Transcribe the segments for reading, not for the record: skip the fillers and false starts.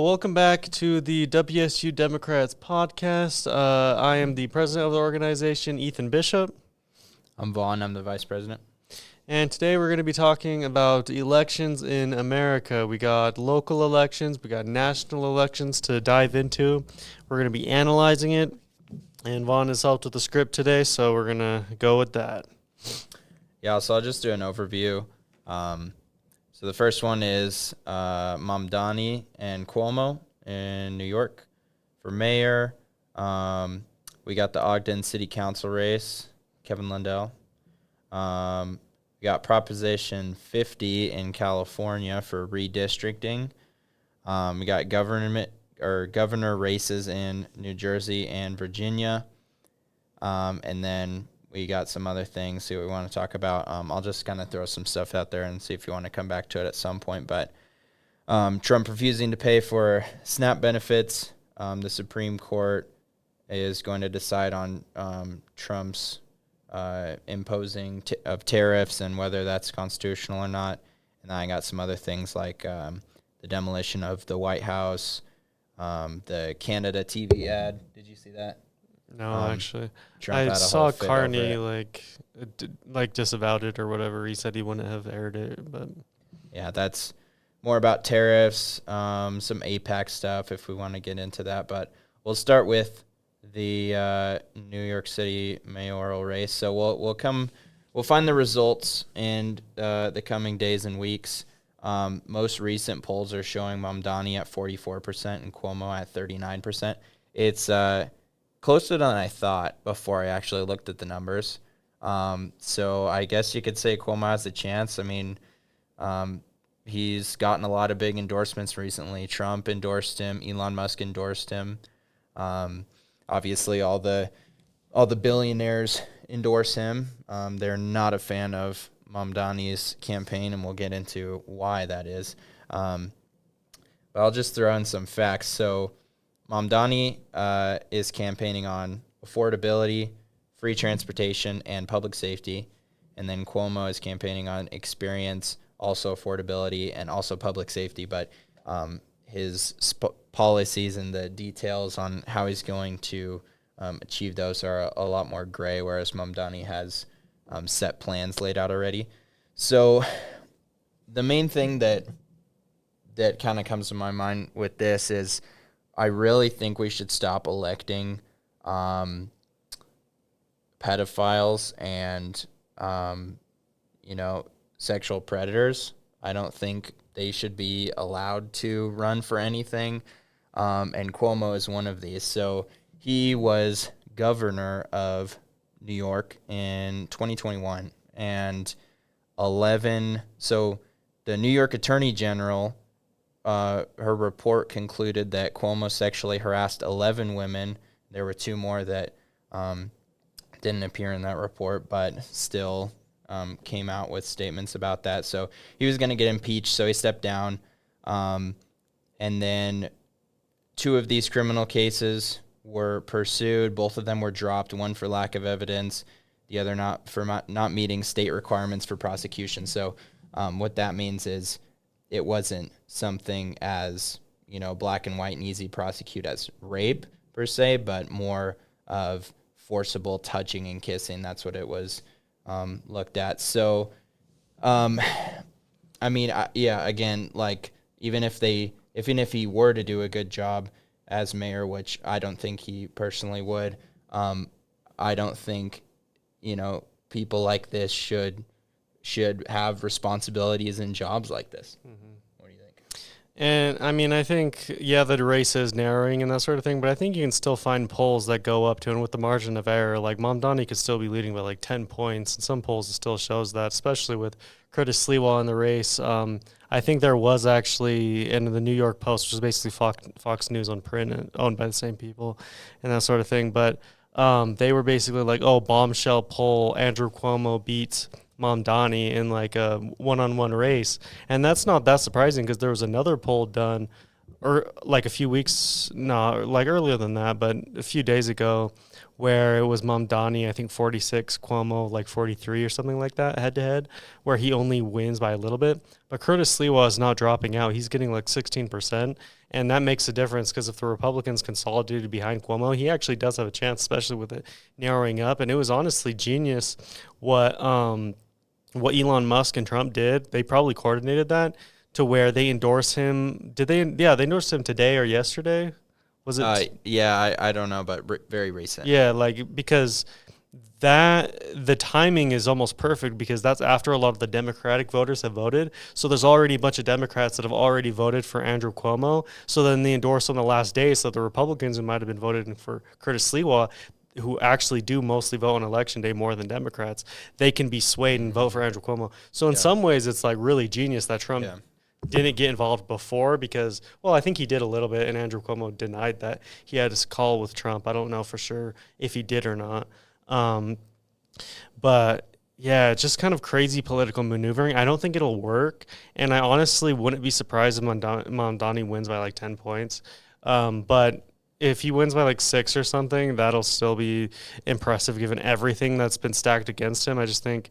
Welcome back to the WSU Democrats podcast. I am the president of the organization, Ethan Bishop. I'm Vaughn. I'm the vice president. And today we're going to be talking about elections in America. We got local elections, we got national elections to dive into. We're going to be analyzing it. And Vaughn has helped with the script today, so we're going to go with that. Yeah, so I'll just do an overview. So the first one is Mamdani and Cuomo in New York for mayor. We got the Ogden City Council race, Kevin Lundell. We got Proposition 50 in California for redistricting. We got governor races in New Jersey and Virginia. And then we got some other things that we want to talk about. I'll just kind of throw some stuff out there and see if you want to come back to it at some point. But Trump refusing to pay for SNAP benefits. The Supreme Court is going to decide on Trump's imposing of tariffs and whether that's constitutional or not. And then I got some other things like the demolition of the White House, the Canada TV ad. Did you see that? No, actually. Trump I saw Carney disavowed it or whatever. He said he wouldn't have aired it, but yeah, that's more about tariffs, some APAC stuff if we want to get into that. But we'll start with the New York City mayoral race. So we'll find the results in the coming days and weeks. Most recent polls are showing Mamdani at 44% and Cuomo at 39%. It's closer than I thought before I actually looked at the numbers. So I guess you could say Cuomo has a chance. I mean, he's gotten a lot of big endorsements recently. Trump endorsed him. Elon Musk endorsed him. Obviously, all the billionaires endorse him. They're not a fan of Mamdani's campaign, and we'll get into why that is. But I'll just throw in some facts. So Mamdani is campaigning on affordability, free transportation, and public safety. And then Cuomo is campaigning on experience, also affordability, and also public safety. But his policies and the details on how he's going to achieve those are a lot more gray, whereas Mamdani has set plans laid out already. So the main thing that kind of comes to my mind with this is I really think we should stop electing pedophiles and, sexual predators. I don't think they should be allowed to run for anything, and Cuomo is one of these. So he was governor of New York in 2021, and so the New York Attorney General, her report concluded that Cuomo sexually harassed 11 women. There were 2 more that didn't appear in that report, but still came out with statements about that. So he was going to get impeached, so he stepped down. And then 2 of these criminal cases were pursued. Both of them were dropped, one for lack of evidence, the other not meeting state requirements for prosecution. So what that means is it wasn't something as, black and white and easy to prosecute as rape per se, but more of forcible touching and kissing. That's what it was looked at. So, again, like even if he were to do a good job as mayor, which I don't think he personally would, I don't think, people like this should have responsibilities and jobs like this. Mm-hmm. What do you think? And, I think, the race is narrowing and that sort of thing, but I think you can still find polls that go up to, and with the margin of error, like Mamdani could still be leading by 10 points, and some polls it still shows that, especially with Curtis Sliwa in the race. I think there was actually in the New York Post, which is basically Fox News on print and owned by the same people and that sort of thing, but they were basically like, bombshell poll, Andrew Cuomo beats Mamdani in a one-on-one race. And that's not that surprising because there was another poll done or like a few weeks, no, like earlier than that, but a few days ago, where it was Mamdani, I think 46, Cuomo like 43 or something like that, head to head, where he only wins by a little bit. But Curtis Sliwa is not dropping out; he's getting like 16%, and that makes a difference because if the Republicans consolidated behind Cuomo, he actually does have a chance, especially with it narrowing up. And it was honestly genius what what Elon Musk and Trump did. They probably coordinated that to where they endorse him. Did they? Yeah, they endorsed him today or yesterday. Was it? Yeah, I don't know, but very recent. Yeah, like because that the timing is almost perfect because that's after a lot of the Democratic voters have voted. So there's already a bunch of Democrats that have already voted for Andrew Cuomo. So then they endorse on the last day. So the Republicans who might have been voting for Curtis Sliwa, who actually do mostly vote on election day more than Democrats, they can be swayed and vote for Andrew Cuomo. So in some ways, it's like really genius that Trump didn't get involved before because, well, I think he did a little bit, and Andrew Cuomo denied that he had his call with Trump. I don't know for sure if he did or not. Um, but yeah, it's just kind of crazy political maneuvering. I don't think it'll work, and I honestly wouldn't be surprised if Mamdani wins by like 10 points. But if he wins by like 6 or something, that'll still be impressive given everything that's been stacked against him. I just think,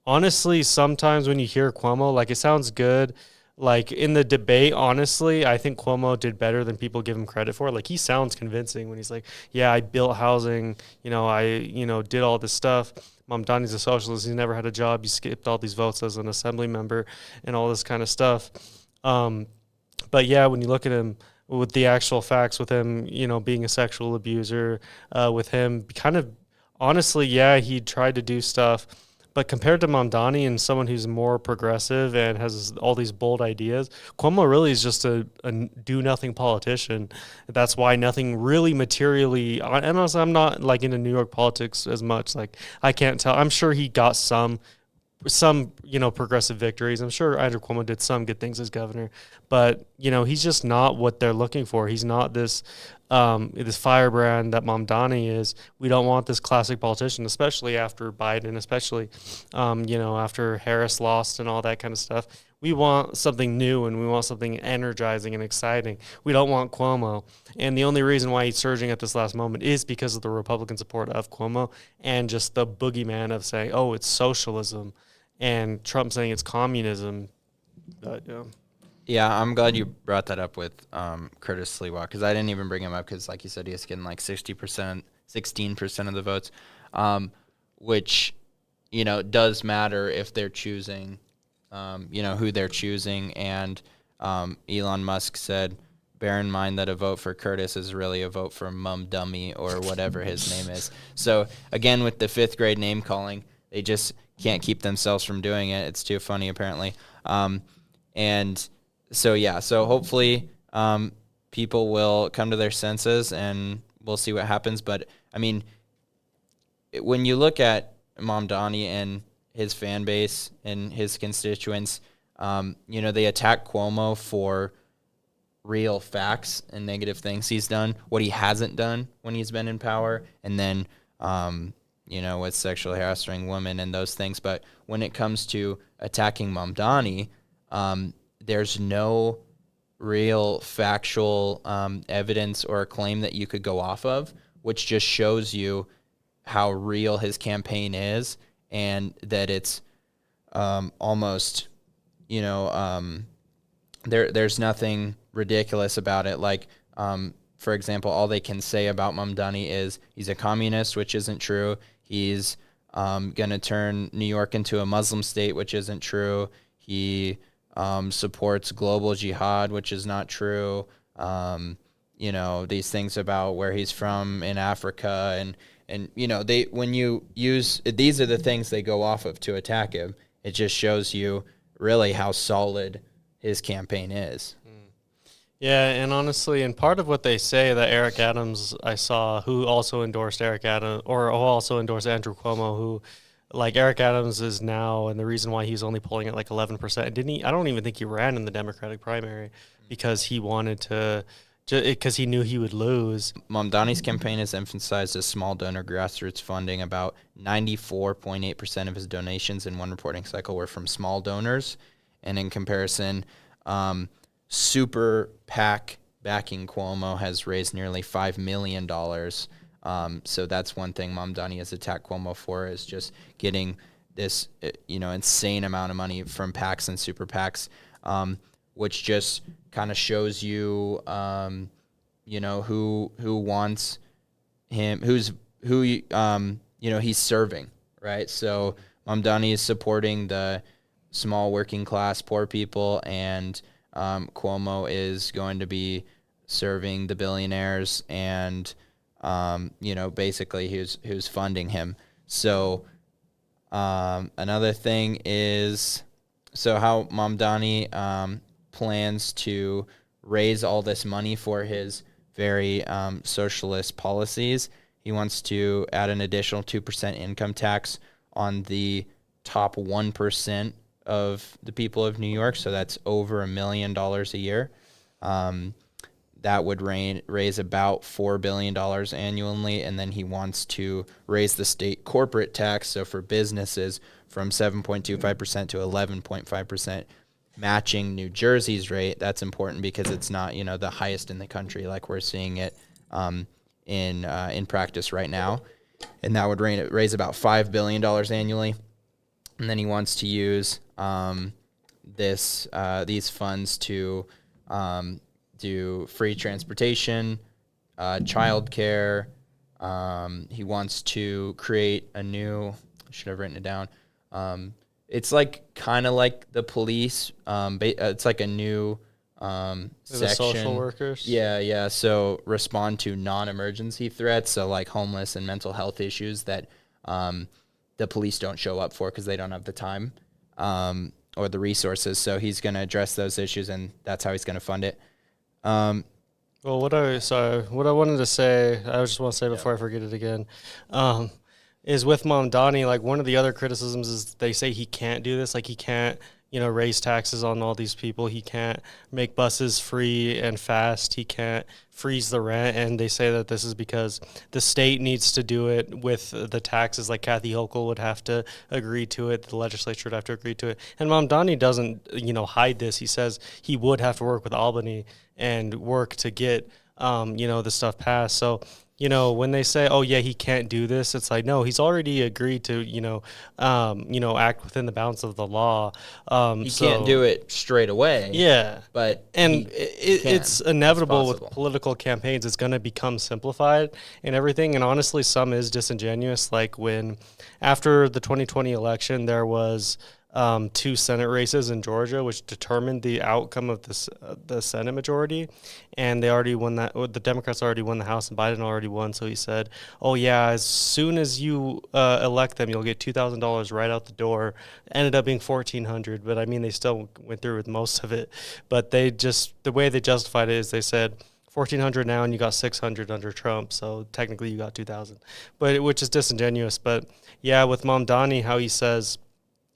honestly, sometimes when you hear Cuomo, like it sounds good. Like in the debate, honestly, I think Cuomo did better than people give him credit for. Like he sounds convincing when he's like, "Yeah, I built housing. Did all this stuff." Mamdani's a socialist. He never had a job. He skipped all these votes as an assembly member and all this kind of stuff. Um, but yeah, when you look at him with the actual facts, with him, being a sexual abuser, with him kind of honestly, yeah, he tried to do stuff. But compared to Mamdani and someone who's more progressive and has all these bold ideas, Cuomo really is just a do-nothing politician. That's why nothing really materially. And also, I'm not like into New York politics as much. Like I can't tell. I'm sure he got some progressive victories. I'm sure Andrew Cuomo did some good things as governor, but he's just not what they're looking for. He's not this firebrand that Mamdani is. We don't want this classic politician, especially after Biden, especially after Harris lost and all that kind of stuff. We want something new and we want something energizing and exciting. We don't want Cuomo. And the only reason why he's surging at this last moment is because of the Republican support of Cuomo and just the boogeyman of saying, oh, it's socialism, and Trump saying it's communism. But, yeah. Yeah, I'm glad you brought that up with Curtis Sliwa because I didn't even bring him up because, like you said, he's getting like 60%, 16% of the votes, which, does matter if they're choosing, who they're choosing. And Elon Musk said, bear in mind that a vote for Curtis is really a vote for Mum Dummy or whatever his name is. So, again, with the fifth grade name calling, they just can't keep themselves from doing it. It's too funny, apparently. So hopefully people will come to their senses and we'll see what happens. But, I mean, when you look at Mamdani and his fan base and his constituents, they attack Cuomo for real facts and negative things he's done, what he hasn't done when he's been in power, and then, with sexually harassing women and those things. But when it comes to attacking Mamdani, there's no real factual evidence or claim that you could go off of, which just shows you how real his campaign is and that it's almost, there's nothing ridiculous about it. Like, for example, all they can say about Mamdani is he's a communist, which isn't true. He's going to turn New York into a Muslim state, which isn't true. He supports global jihad, which is not true. These things about where he's from in Africa and when you use, these are the things they go off of to attack him. It just shows you really how solid his campaign is. Yeah, and honestly, and part of what they say that Eric Adams, I saw, who also endorsed Eric Adams, or who also endorsed Andrew Cuomo, who, like Eric Adams is now, and the reason why he's only polling at like 11%, didn't he? I don't even think he ran in the Democratic primary because he wanted to, because he knew he would lose. Mamdani's campaign has emphasized a small donor grassroots funding. About 94.8% of his donations in one reporting cycle were from small donors, and in comparison, Super PAC backing Cuomo has raised nearly $5 million. So that's one thing Mamdani has attacked Cuomo for, is just getting this, insane amount of money from PACs and super PACs, which just kind of shows you, who wants him, he's serving, right? So Mamdani is supporting the small working class poor people, and Cuomo is going to be serving the billionaires, and basically who's funding him. So another thing is, so how Mamdani plans to raise all this money for his very socialist policies. He wants to add an additional 2% income tax on the top 1% of the people of New York. So that's over $1 million a year. That would raise about $4 billion annually. And then he wants to raise the state corporate tax, so for businesses, from 7.25% to 11.5%, matching New Jersey's rate. That's important because it's not, the highest in the country like we're seeing it in practice right now. And that would raise about $5 billion annually. And then he wants to use these funds to do free transportation, childcare. He wants to create a new, I should have written it down. It's kind of like the police. It's like a new section. The social workers. Yeah. So respond to non-emergency threats, so like homeless and mental health issues that the police don't show up for because they don't have the time or the resources. So he's going to address those issues, and that's how he's going to fund it. Well, what I wanted to say, I just want to say before I forget it again, is with Mamdani, like one of the other criticisms is they say he can't do this. Like he can't, raise taxes on all these people. He can't make buses free and fast. He can't freeze the rent. And they say that this is because the state needs to do it with the taxes. Like Kathy Hochul would have to agree to it. The legislature would have to agree to it. And Mamdani doesn't, hide this. He says he would have to work with Albany and work to get, the stuff passed. So, when they say, oh, yeah, he can't do this, it's like, no, he's already agreed to, act within the bounds of the law. He can't do it straight away. Yeah. But it's inevitable with political campaigns. It's going to become simplified and everything. And honestly, some is disingenuous. Like when after the 2020 election, there was 2 Senate races in Georgia, which determined the outcome of the Senate majority, and they already won that. The Democrats already won the House, and Biden already won. So he said, "Oh yeah, as soon as you elect them, you'll get $2,000 right out the door." Ended up being $1,400, but I mean, they still went through with most of it. But the way they justified it is they said, $1,400 now, and you got $600 under Trump, so technically you got $2,000, which is disingenuous. But yeah, with Mamdani, how he says,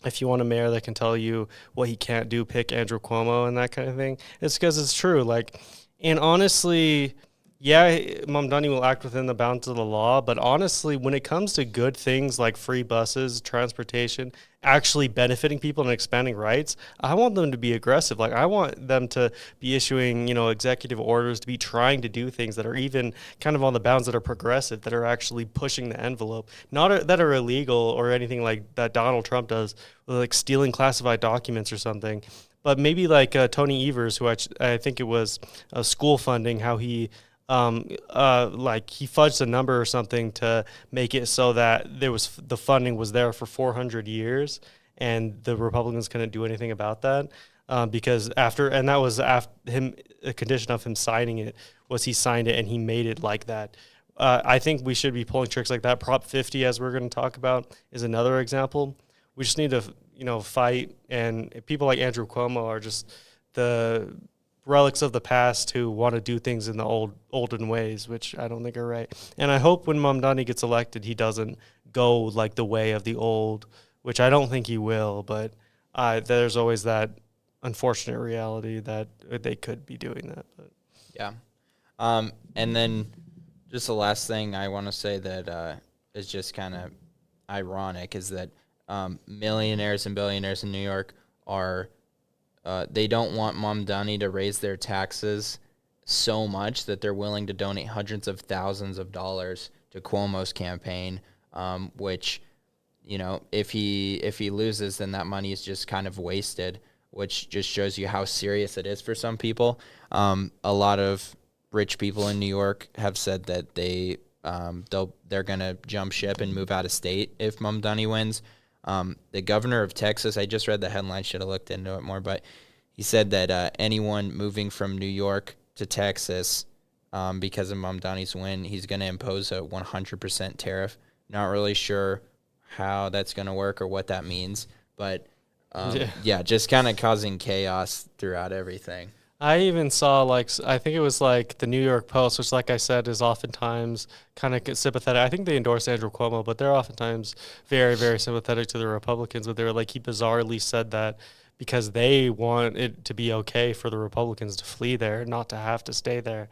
if you want a mayor that can tell you what he can't do, pick Andrew Cuomo and that kind of thing, it's because it's true. Like, and honestly, yeah, Mamdani will act within the bounds of the law, but honestly, when it comes to good things like free buses, transportation, actually benefiting people and expanding rights, I want them to be aggressive. Like, I want them to be issuing, executive orders, to be trying to do things that are even kind of on the bounds, that are progressive, that are actually pushing the envelope, not that are illegal or anything like that Donald Trump does, like stealing classified documents or something. But maybe like Tony Evers, who I think it was school funding, how he like he fudged a number or something to make it so that the funding was there for 400 years, and the Republicans couldn't do anything about that because that was after him. A condition of him signing it was he signed it and he made it like that. I think we should be pulling tricks like that. Prop 50, as we're going to talk about, is another example. We just need to fight, and people like Andrew Cuomo are just the relics of the past who want to do things in the olden ways, which I don't think are right. And I hope when Mamdani gets elected, he doesn't go like the way of the old, which I don't think he will. But there's always that unfortunate reality that they could be doing that. But. Yeah. And then just the last thing I want to say that is just kind of ironic is that millionaires and billionaires in New York are they don't want Mamdani to raise their taxes so much that they're willing to donate hundreds of thousands of dollars to Cuomo's campaign, which, if he loses, then that money is just kind of wasted, which just shows you how serious it is for some people. A lot of rich people in New York have said that they're gonna jump ship and move out of state if Mamdani wins. The governor of Texas, I just read the headline, should have looked into it more, but he said that anyone moving from New York to Texas, because of Mamdani's win, he's going to impose a 100% tariff. Not really sure how that's going to work or what that means, but yeah, just kind of causing chaos throughout everything. I even saw I think it was like the New York Post, which, like I said, is oftentimes kind of sympathetic. I think they endorse Andrew Cuomo, but they're oftentimes very, very sympathetic to the Republicans. But they were like, he bizarrely said that because they want it to be okay for the Republicans to flee there, not to have to stay there.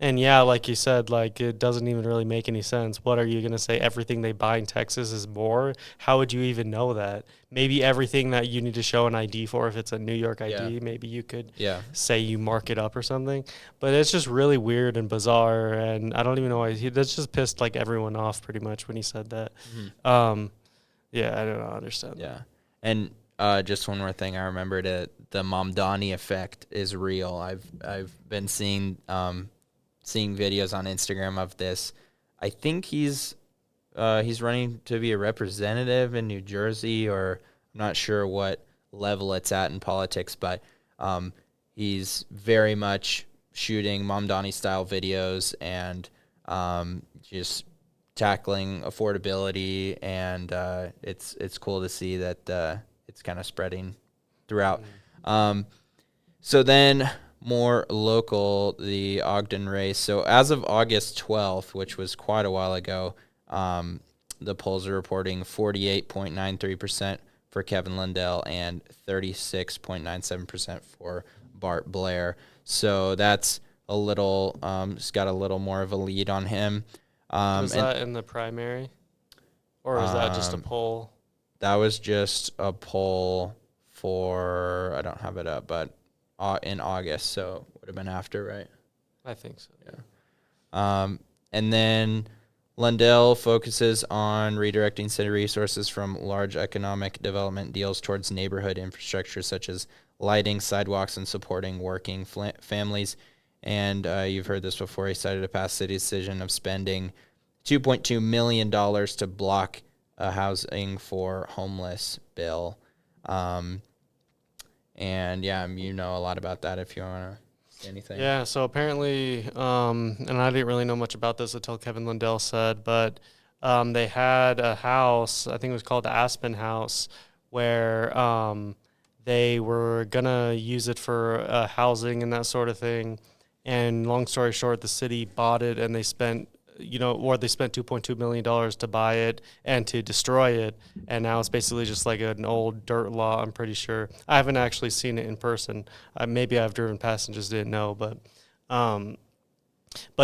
And yeah, like you said, like it doesn't even really make any sense. What are you going to say? Everything they buy in Texas is more? How would you even know that? Maybe everything that you need to show an ID for, if it's a New York ID, maybe you could say you mark it up or something. But it's just really weird and bizarre, and I don't even know why. That's just pissed like everyone off pretty much when he said that. Yeah, I don't understand. Yeah, and just one more thing, I remembered it. The Mamdani effect is real. I've been seeing videos on Instagram of this. I think he's running to be a representative in New Jersey, or I'm not sure what level it's at in politics, but he's very much shooting Mamdani style videos and just tackling affordability, and it's cool to see that it's kind of spreading throughout. So then more local, the Ogden race. So as of August 12th, which was quite a while ago, the polls are reporting 48.93% for Kevin Lindell and 36.97% for Bart Blair. So that's a little, it's got a little more of a lead on him. Was that in the primary? Or was that just a poll? That was just a poll for, I don't have it up, but in August, so would have been after, right? I think so. Yeah. And then Lundell focuses on redirecting city resources from large economic development deals towards neighborhood infrastructure such as lighting, sidewalks, and supporting working families. And you've heard this before. He cited a past city decision of spending $2.2 million to block a housing for homeless bill. And yeah, you know a lot about that if you want to say anything. Yeah, so apparently, and I didn't really know much about this until Kevin Lindell said, but they had a house, I think it was called the Aspen House, where they were going to use it for housing and that sort of thing. And long story short, the city bought it and they spent $2.2 million to buy it and to destroy it. And now it's basically just like an old dirt lot, I'm pretty sure. I haven't actually seen it in person. Maybe I've driven past and just didn't know. But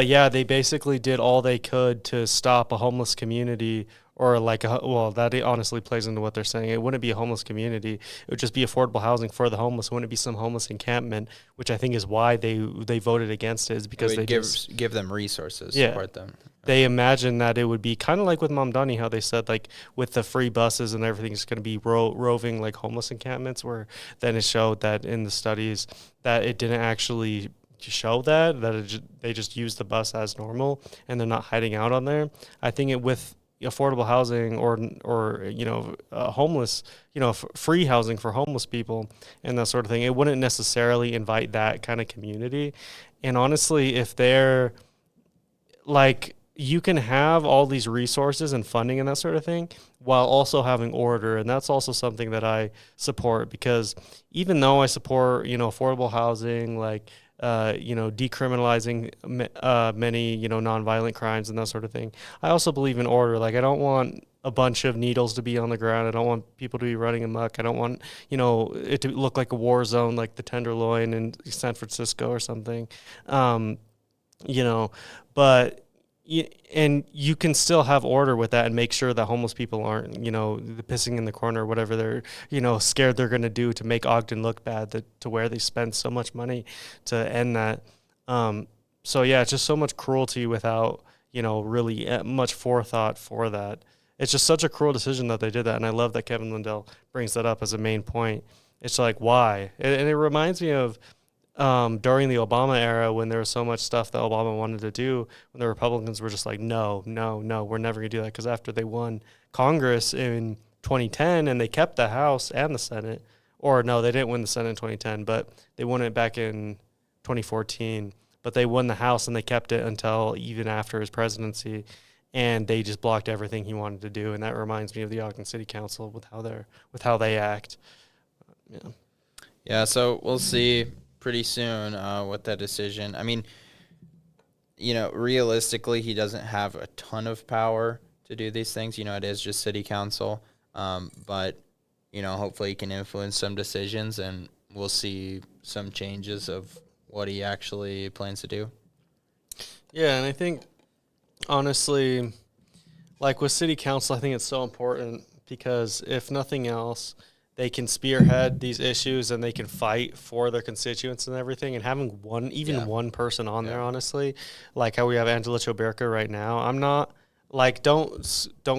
yeah, they basically did all they could to stop a homeless community, or that honestly plays into what they're saying. It wouldn't be a homeless community. It would just be affordable housing for the homeless. It wouldn't be some homeless encampment, which I think is why they voted against it, is because they give them resources, support them. They imagine that it would be kind of like with Mamdani, how they said like with the free buses and everything, it's going to be roving like homeless encampments, where then it showed that in the studies that it didn't actually show that they just use the bus as normal and they're not hiding out on there. I think with affordable housing or homeless, free housing for homeless people and that sort of thing, it wouldn't necessarily invite that kind of community. And honestly, if they're like, you can have all these resources and funding and that sort of thing while also having order. And that's also something that I support, because even though I support, affordable housing, like, decriminalizing many, nonviolent crimes and that sort of thing, I also believe in order. Like, I don't want a bunch of needles to be on the ground. I don't want people to be running amok. I don't want, it to look like a war zone, like the Tenderloin in San Francisco or something. But and you can still have order with that and make sure that homeless people aren't, pissing in the corner or whatever they're, scared they're going to do to make Ogden look bad, to where they spend so much money to end that. So yeah, it's just so much cruelty without, really much forethought for that. It's just such a cruel decision that they did that, and I love that Kevin Lindell brings that up as a main point. It's like why, and it reminds me of during the Obama era when there was so much stuff that Obama wanted to do, when the Republicans were just like, no, no, no, we're never going to do that. Because after they won Congress in 2010 and they kept the House and the Senate, or no, they didn't win the Senate in 2010, but they won it back in 2014. But they won the House and they kept it until even after his presidency. And they just blocked everything he wanted to do. And that reminds me of the Ogden City Council with how they act. Yeah. Yeah, so we'll see pretty soon what that decision. I mean, realistically, he doesn't have a ton of power to do these things. It is just city council. But, hopefully he can influence some decisions, and we'll see some changes of what he actually plans to do. Yeah, and I think, honestly, like with city council, I think it's so important because if nothing else, they can spearhead these issues and they can fight for their constituents and everything. And having one person on there, honestly, like how we have Angela Choberka right now, I'm not like don't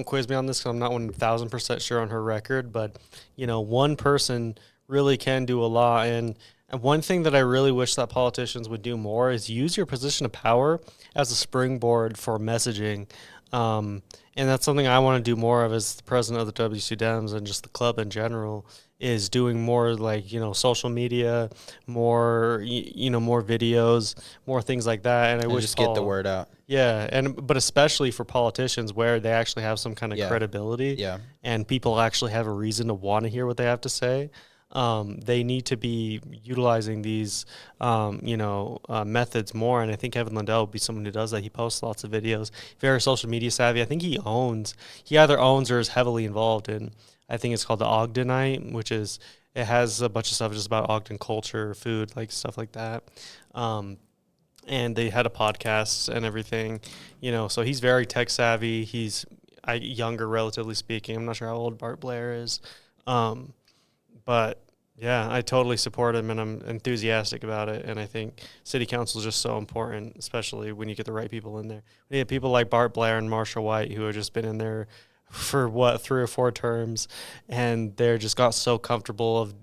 quiz me on this because I'm not 1,000% sure on her record, but one person really can do a lot. And one thing that I really wish that politicians would do more is use your position of power as a springboard for messaging. And that's something I want to do more of as the president of the WSU Dems and just the club in general is doing more like, social media, more, more videos, more things like that. And I wish just get the word out. Yeah. But especially for politicians where they actually have some kind of credibility and people actually have a reason to want to hear what they have to say. They need to be utilizing these, methods more. And I think Kevin Lindell would be someone who does that. He posts lots of videos, very social media savvy. I think he either owns or is heavily involved in, I think it's called the Ogdenite, it has a bunch of stuff just about Ogden culture, food, like stuff like that. And they had a podcast and everything, so he's very tech savvy. He's younger, relatively speaking. I'm not sure how old Bart Blair is. But yeah, I totally support him and I'm enthusiastic about it. And I think city council is just so important, especially when you get the right people in there. We have people like Bart Blair and Marshall White who have just been in there for 3 or 4 terms and they're just got so comfortable of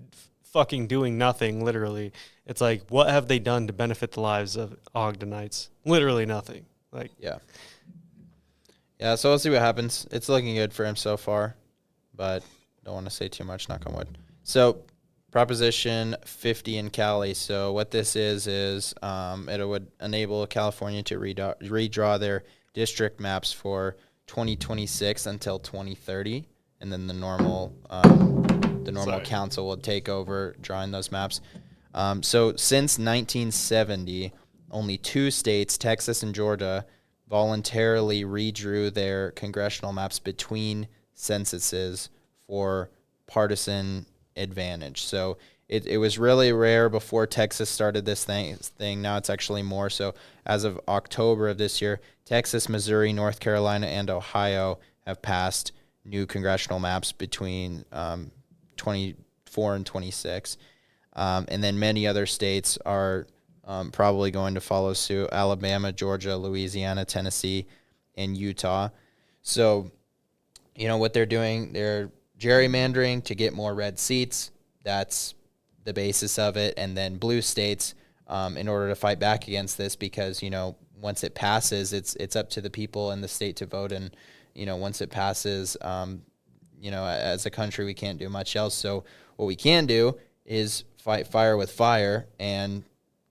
fucking doing nothing, literally. It's like, what have they done to benefit the lives of Ogdenites? Literally nothing. Yeah, so we'll see what happens. It's looking good for him so far, but don't want to say too much, knock on wood. So, Proposition 50 in Cali. So, what this is it would enable California to redraw their district maps for 2026 until 2030, and then the normal council will take over drawing those maps. So, since 1970, only 2 states, Texas and Georgia, voluntarily redrew their congressional maps between censuses for partisan advantage. So it was really rare before Texas started this thing. Now it's actually more. So as of October of this year, Texas, Missouri, North Carolina, and Ohio have passed new congressional maps between 24 and 26. And then many other states are probably going to follow suit: Alabama, Georgia, Louisiana, Tennessee, and Utah. So, what they're doing, they're gerrymandering to get more red seats. That's the basis of it. And then blue states, in order to fight back against this, because, once it passes, it's up to the people in the state to vote. And, once it passes, as a country, we can't do much else. So what we can do is fight fire with fire and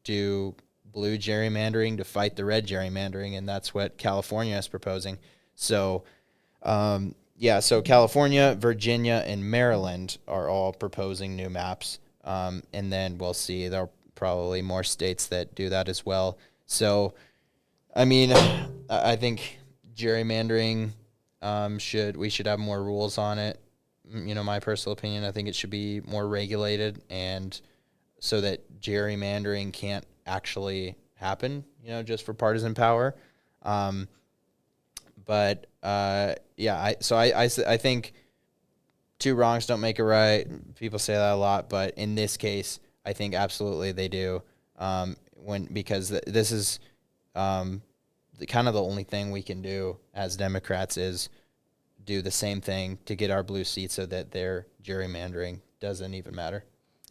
do blue gerrymandering to fight the red gerrymandering. And that's what California is proposing. So, so California, Virginia, and Maryland are all proposing new maps. And then we'll see. There are probably more states that do that as well. So, I mean, I think gerrymandering, we should have more rules on it. My personal opinion, I think it should be more regulated, and so that gerrymandering can't actually happen, just for partisan power. I think 2 wrongs don't make a right. People say that a lot, but in this case, I think absolutely they do. because this is the kind of the only thing we can do as Democrats is do the same thing to get our blue seats so that their gerrymandering doesn't even matter.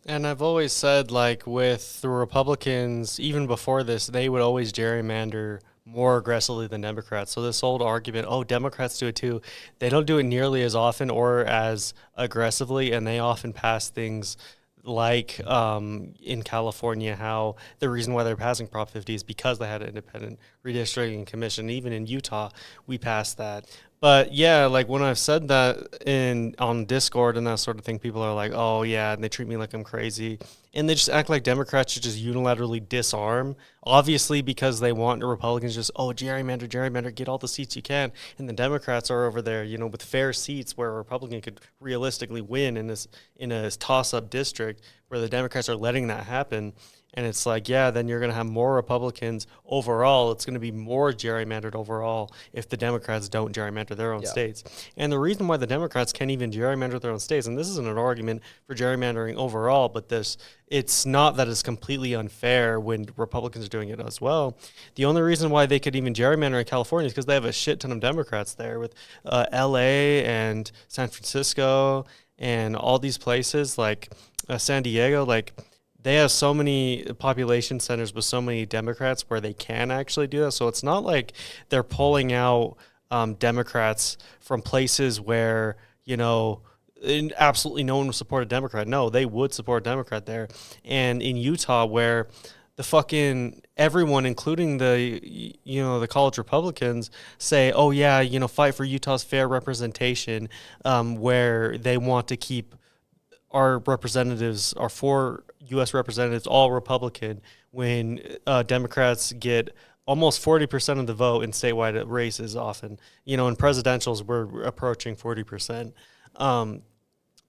And I've always said, like, with the Republicans, even before this, they would always gerrymander more aggressively than Democrats. So this old argument, oh, Democrats do it too, they don't do it nearly as often or as aggressively, and they often pass things like in California, how the reason why they're passing Prop 50 is because they had an independent redistricting commission. Even in Utah, we passed that. But yeah, like when I've said that in on Discord and that sort of thing, people are like, "Oh yeah," and they treat me like I'm crazy, and they just act like Democrats should just unilaterally disarm. Obviously, because they want the Republicans just gerrymander, gerrymander, get all the seats you can, and the Democrats are over there, with fair seats where a Republican could realistically win in a toss-up district where the Democrats are letting that happen. And it's like, yeah, then you're going to have more Republicans overall. It's going to be more gerrymandered overall if the Democrats don't gerrymander their own states. And the reason why the Democrats can't even gerrymander their own states, and this isn't an argument for gerrymandering overall, but it's not that it's completely unfair when Republicans are doing it as well. The only reason why they could even gerrymander in California is because they have a shit ton of Democrats there with LA and San Francisco and all these places like San Diego, like they have so many population centers with so many Democrats where they can actually do that. So it's not like they're pulling out Democrats from places where, absolutely no one would support a Democrat. No, they would support a Democrat there. And in Utah, where the fucking everyone, including the college Republicans, say, oh, yeah, fight for Utah's fair representation, where they want to keep our representatives, our 4 U.S. representatives, all Republican, when Democrats get almost 40% of the vote in statewide races often. In presidentials, we're approaching 40%. And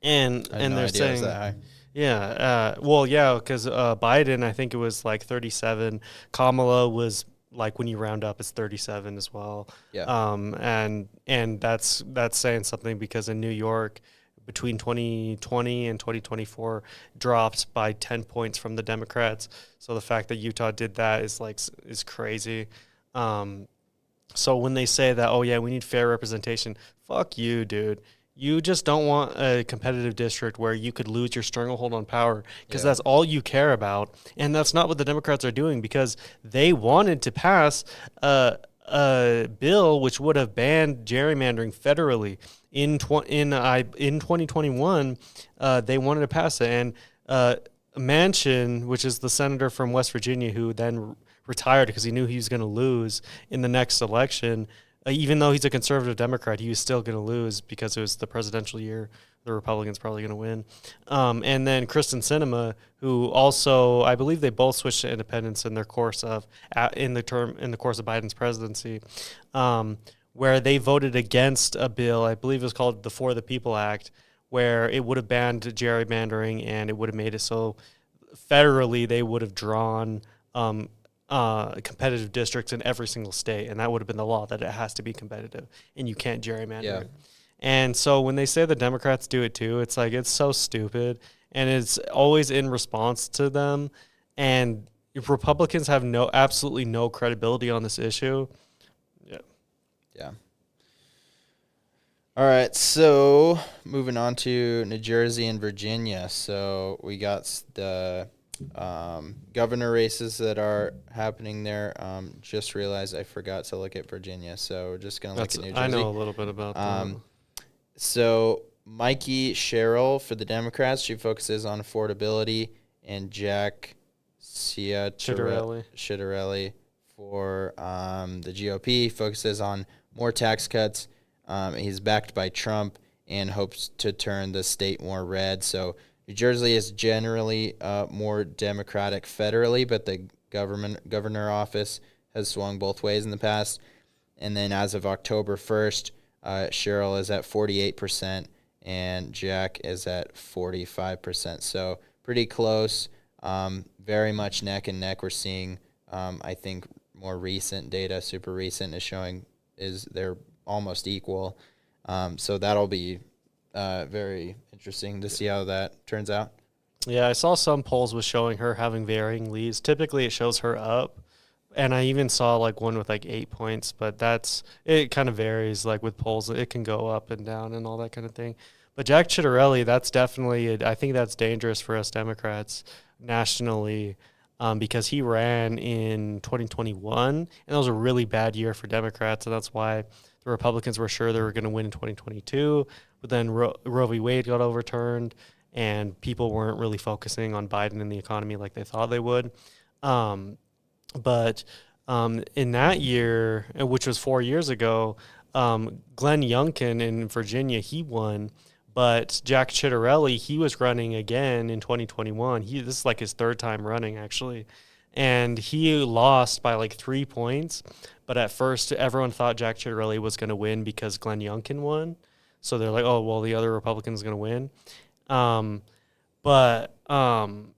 No they're idea it was saying, that high. yeah, well, yeah, because Biden, I think it was like 37. Kamala was like when you round up, it's 37 as well. Yeah. And that's saying something because in New York, between 2020 and 2024 dropped by 10 points from the Democrats. So the fact that Utah did that is crazy. So when they say that, oh yeah, we need fair representation, fuck you, dude. You just don't want a competitive district where you could lose your stranglehold on power because that's all you care about. And that's not what the Democrats are doing because they wanted to pass a bill which would have banned gerrymandering federally in 2021. They wanted to pass it, and Manchin, which is the senator from West Virginia, who then retired because he knew he was going to lose in the next election. Even though he's a conservative Democrat, he was still going to lose because it was the presidential year. The Republicans probably going to win. And then Kristen Sinema, who also, I believe they both switched to independence in their course of in the course of Biden's presidency, where they voted against a bill. I believe it was called the For the People Act, where it would have banned gerrymandering and it would have made it so federally they would have drawn competitive districts in every single state, and that would have been the law that it has to be competitive and you can't gerrymander it. And so when they say the Democrats do it too, it's like it's so stupid, and it's always in response to them. And if Republicans have absolutely no credibility on this issue, yeah. All right, so moving on to New Jersey and Virginia. So we got the governor races that are happening there. Just realized I forgot to look at Virginia, so we're just going to look at New Jersey. I know a little bit about that. So Mikey Sherrill for the Democrats, she focuses on affordability, and Jack Ciattarelli for the GOP focuses on more tax cuts. He's backed by Trump and hopes to turn the state more red. So New Jersey is generally more Democratic federally, but the governor office has swung both ways in the past. And then as of October 1st, Cheryl is at 48% and Jack is at 45%. So pretty close, very much neck and neck. We're seeing, I think, more recent data, super recent, is they're almost equal. So that'll be very interesting to see how that turns out. Yeah, I saw some polls with showing her having varying leads. Typically, it shows her up, and I even saw like one with like 8 points, but that's it. Kind of varies. Like with polls, it can go up and down and all that kind of thing. But Jack Ciattarelli, that's definitely. I think that's dangerous for us Democrats nationally, because he ran in 2021, and that was a really bad year for Democrats, and that's why the Republicans were sure they were going to win in 2022. But then Roe v. Wade got overturned, and people weren't really focusing on Biden and the economy like they thought they would. Um, but in that year, which was 4 years ago, Glenn Youngkin in Virginia, he won. But Jack Ciattarelli, he was running again in 2021. This is like his third time running, actually. And he lost by like 3 points. But at first, everyone thought Jack Ciattarelli was going to win because Glenn Youngkin won. So they're like, oh, well, the other Republican's going to win. Um, but um,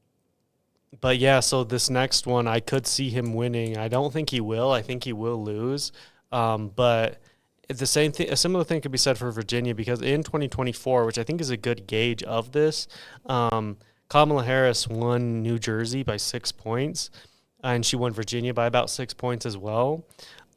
but yeah, so this next one, I could see him winning. I don't think he will. I think he will lose. But the same thing, a similar thing could be said for Virginia because in 2024, which I think is a good gauge of this, Kamala Harris won New Jersey by 6 points, and she won Virginia by about 6 points as well.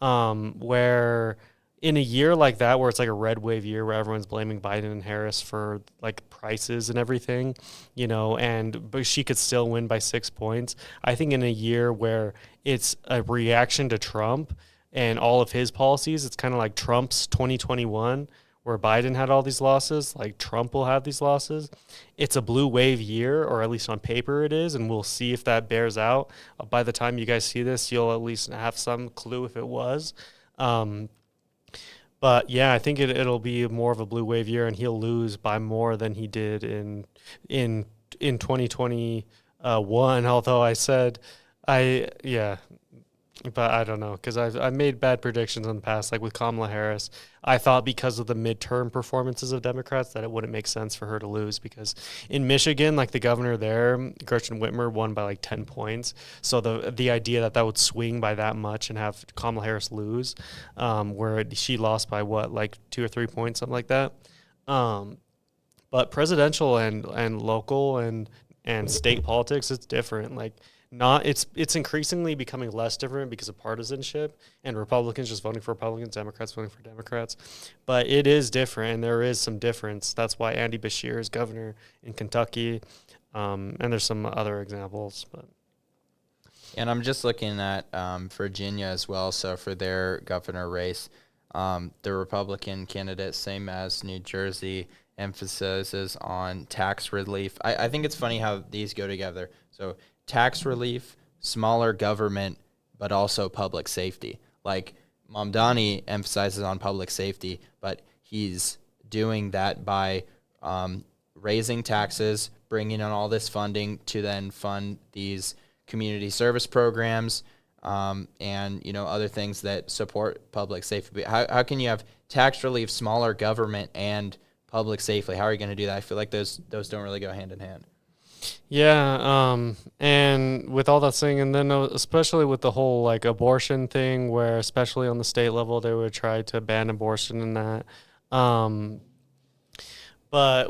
Where in a year like that, where it's like a red wave year where everyone's blaming Biden and Harris for like prices and everything, but she could still win by 6 points. I think in a year where it's a reaction to Trump and all of his policies, it's kind of like Trump's 2021, where Biden had all these losses, like Trump will have these losses. It's a blue wave year, or at least on paper it is, and we'll see if that bears out. By the time you guys see this, you'll at least have some clue if it was. Um, but yeah, I think it'll be more of a blue wave year, and he'll lose by more than he did in in 2021. Although I said, I yeah, but I don't know because I've made bad predictions in the past, like with Kamala Harris. I thought because of the midterm performances of Democrats that it wouldn't make sense for her to lose because in Michigan, like the governor there, Gretchen Whitmer, won by like 10 points. So the idea that that would swing by that much and have Kamala Harris lose, where she lost by what, like 2 or 3 points, something like that. Um, but presidential and local and state politics, it's different. Like not it's increasingly becoming less different because of partisanship and Republicans just voting for Republicans, Democrats voting for Democrats. But it is different, and there is some difference. That's why Andy Beshear is governor in Kentucky, and there's some other examples. But And I'm just looking at Virginia as well. So for their governor race, the Republican candidate, same as New Jersey, emphasizes on tax relief. I think it's funny how these go together. So tax relief, smaller government, but also public safety. Like Mamdani emphasizes on public safety, but he's doing that by raising taxes, bringing in all this funding to then fund these community service programs, and other things that support public safety. How can you have tax relief, smaller government, and public safety? How are you going to do that? I feel like those don't really go hand in hand. yeah, and with all that saying, and then especially with the whole like abortion thing, where especially on the state level they would try to ban abortion and that. Um, But